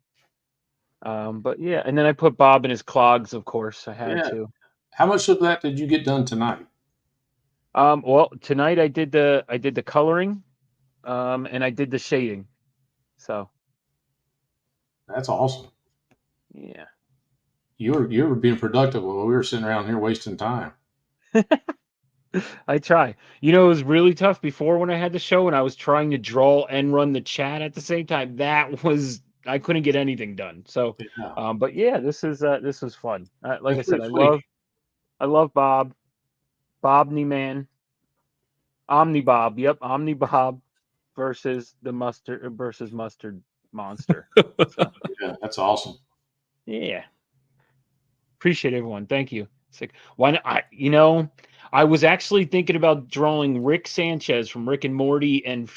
But yeah, and then I put Bob in his clogs, of course. I had Yeah. to. How much of that did you get done tonight? Well, tonight I did the coloring, and I did the shading. So That's awesome. yeah. You were being productive while we were sitting around here wasting time. I try. It was really tough before when I had the show and I was trying to draw and run the chat at the same time. I couldn't get anything done. So, Yeah. but yeah, this was fun. Like That's I said, pretty sweet. I love Omni-Man, Omni Bob. Yep, Omni Bob versus Mustard Monster. So, Yeah, that's awesome. yeah. Appreciate everyone. Thank you. It's like, why not? I was actually thinking about drawing Rick Sanchez from Rick and Morty and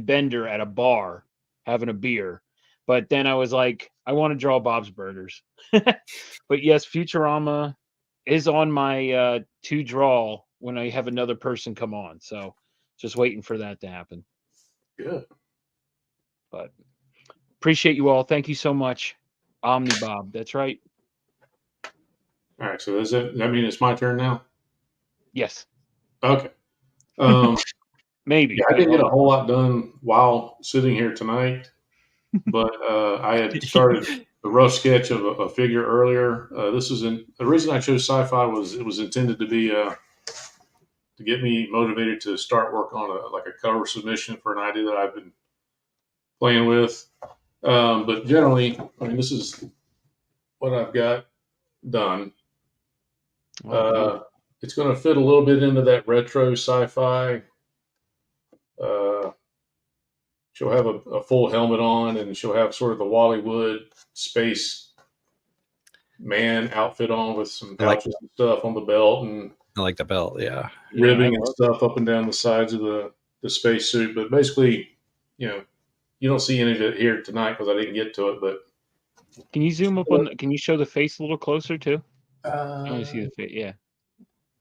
Bender at a bar having a beer. But then I was like, I want to draw Bob's Burgers. But yes, Futurama is on my to draw when I have another person come on. So just waiting for that to happen. Good. But appreciate you all. Thank you so much. Omni Bob. That's right. All right. So does that mean it's my turn now? Yes. Okay. Maybe. Yeah, I didn't get a whole lot done while sitting here tonight, but I had started a rough sketch of a figure earlier. The reason I chose sci-fi was it was intended to be to get me motivated to start work on a cover submission for an idea that I've been playing with. But generally, I mean, this is what I've got done. It's going to fit a little bit into that retro sci-fi. She'll have a full helmet on, and she'll have sort of the Wallywood space man outfit on with some pouches and stuff on the belt, and I like the belt. Yeah. ribbing I and love stuff up and down the sides of the spacesuit. But basically, you know, you don't see any of it here tonight because I didn't get to it. But Can you zoom up on? Can you show the face a little closer too? I uh, want to see the face. Yeah.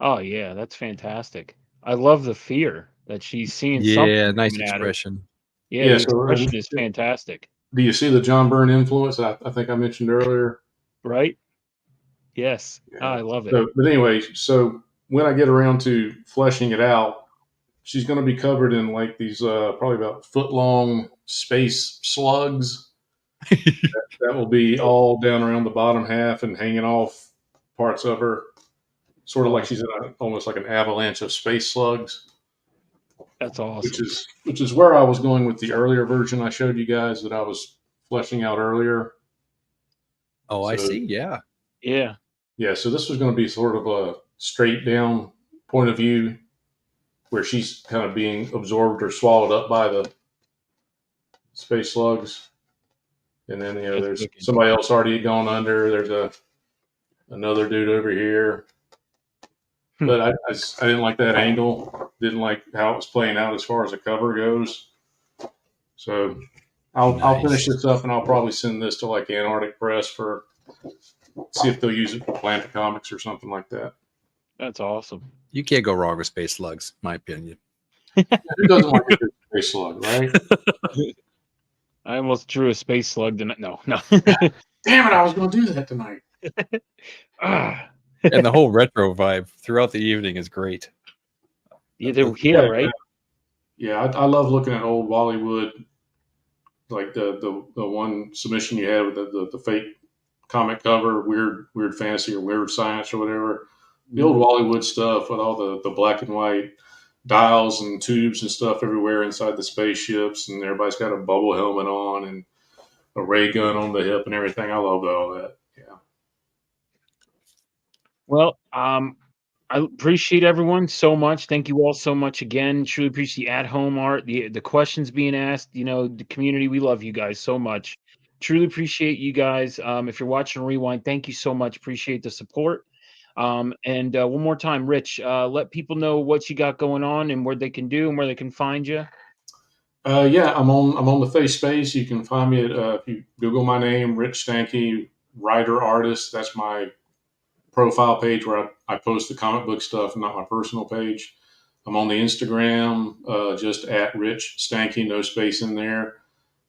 Oh yeah, that's fantastic. I love the fear that she's seeing Yeah. something Nice coming at her. expression. Yeah, yeah. the So, expression is fantastic. do you see the John Byrne influence? I think I mentioned earlier. Right? Yes. Yeah. Oh, I love it. So, but anyway, so when I get around to fleshing it out, she's going to be covered in like these probably about foot long space slugs that will be all down around the bottom half and hanging off parts of her, sort of like she's in almost like an avalanche of space slugs. That's awesome. Which is where I was going with the earlier version I showed you guys that I was fleshing out earlier. Oh, I So- see. Yeah. Yeah. Yeah, so this was going to be sort of a straight down point of view where she's kind of being absorbed or swallowed up by the space slugs. And then, That's there's wicked. somebody else already gone under. There's another dude over here. But I didn't like that angle. Didn't like how it was playing out as far as the cover goes. So I'll finish this up and I'll probably send this to like Antarctic Press see if they'll use it for Planet Comics or something like that. That's awesome. You can't go wrong with space slugs, my opinion. Who doesn't like a good space slug, right? I almost drew a space slug tonight. No. Damn it, I was going to do that tonight. Ah. And the whole retro vibe throughout the evening is great. Yeah, they're here, right? Yeah, I love looking at old Bollywood, like the one submission you had with the fake comic cover, weird fantasy or weird science or whatever. The old Bollywood stuff with all the black and white dials and tubes and stuff everywhere inside the spaceships, and everybody's got a bubble helmet on and a ray gun on the hip and everything. I love all that. Yeah. Well, I appreciate everyone so much. Thank you all so much again. Truly appreciate the at-home art, the questions being asked. The community, we love you guys so much. Truly appreciate you guys. If you're watching Rewind, thank you so much. Appreciate the support. And one more time, Rich, let people know what you got going on and where they can do and where they can find you. Yeah, I'm on the Face Space. You can find me at if you Google my name, Rich Stahnke, writer artist. That's my profile page where I post the comic book stuff, not my personal page. I'm on the Instagram, just at Rich Stahnke, no space in there.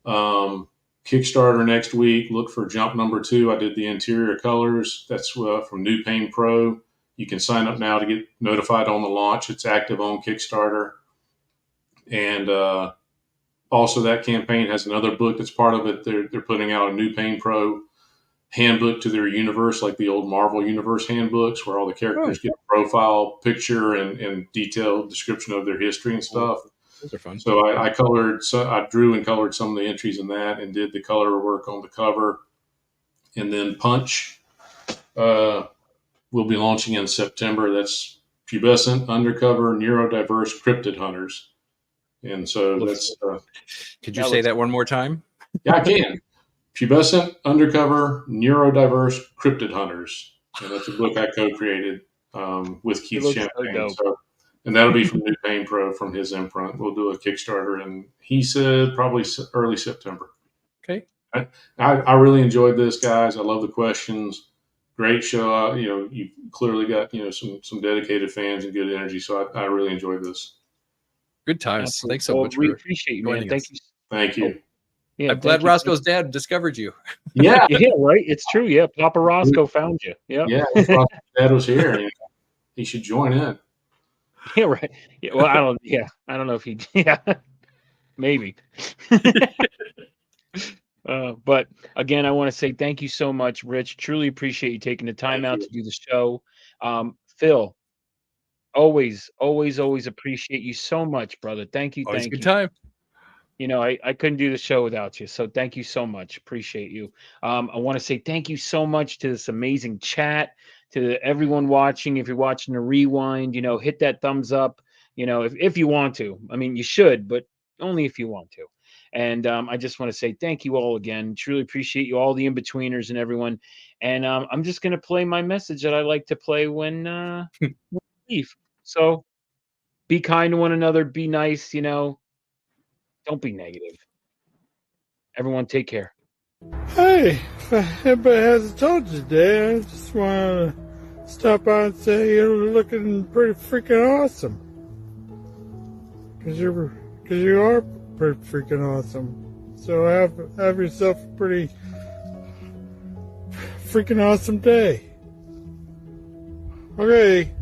Kickstarter next week. Look for Jump #2. I did the interior colors. That's from New Pain Pro. You can sign up now to get notified on the launch. It's active on Kickstarter. And also that campaign has another book that's part of it. They're putting out a New Pain Pro handbook to their universe, like the old Marvel Universe handbooks, where all the characters get a profile picture and detailed description of their history and stuff. Those are fun. So I drew and colored some of the entries in that and did the color work on the cover. And then Punch will be launching in September. That's pubescent, undercover, neurodiverse cryptid hunters. And so that's Could you say that one more time? yeah, I can. Pubescent, undercover, neurodiverse cryptid hunters. And that's a book I co-created with Keith looks so Champagne. dope. So, and that'll be from New Pain Pro, from his imprint. We'll do a Kickstarter, and he said probably early September. Okay. I really enjoyed this, guys. I love the questions. Great show. You clearly got some dedicated fans and good energy. So I really enjoyed this. Good times. Absolutely. Thanks so Well, much we for appreciate you, man. joining Thank us. you. Thank you. Yeah, I'm glad thank you. Roscoe's dad discovered you. Yeah, Yeah, right. It's true. Yeah, Papa Roscoe found you. Yeah. yeah. I thought Dad was here. He should join in. Yeah, right. Yeah, well, I don't know if he. Yeah, maybe. But again, I want to say thank you so much, Rich. Truly appreciate you taking the time Thank out you. to do the show. Phil, always appreciate you so much, brother. Thank you. Always a Thank good you. time. I couldn't do the show without you. So thank you so much. Appreciate you. I want to say thank you so much to this amazing chat, to everyone watching. If you're watching the rewind, hit that thumbs up, if you want to. I mean, you should, but only if you want to. And I just want to say thank you all again. Truly appreciate you, all the in-betweeners and everyone. And I'm just going to play my message that I like to play when beef. So be kind to one another. Be nice. Don't be negative. Everyone, take care. Hey, if anybody hasn't told you today, I just want to stop by and say you're looking pretty freaking awesome. Because you are pretty freaking awesome. So have yourself a pretty freaking awesome day. Okay.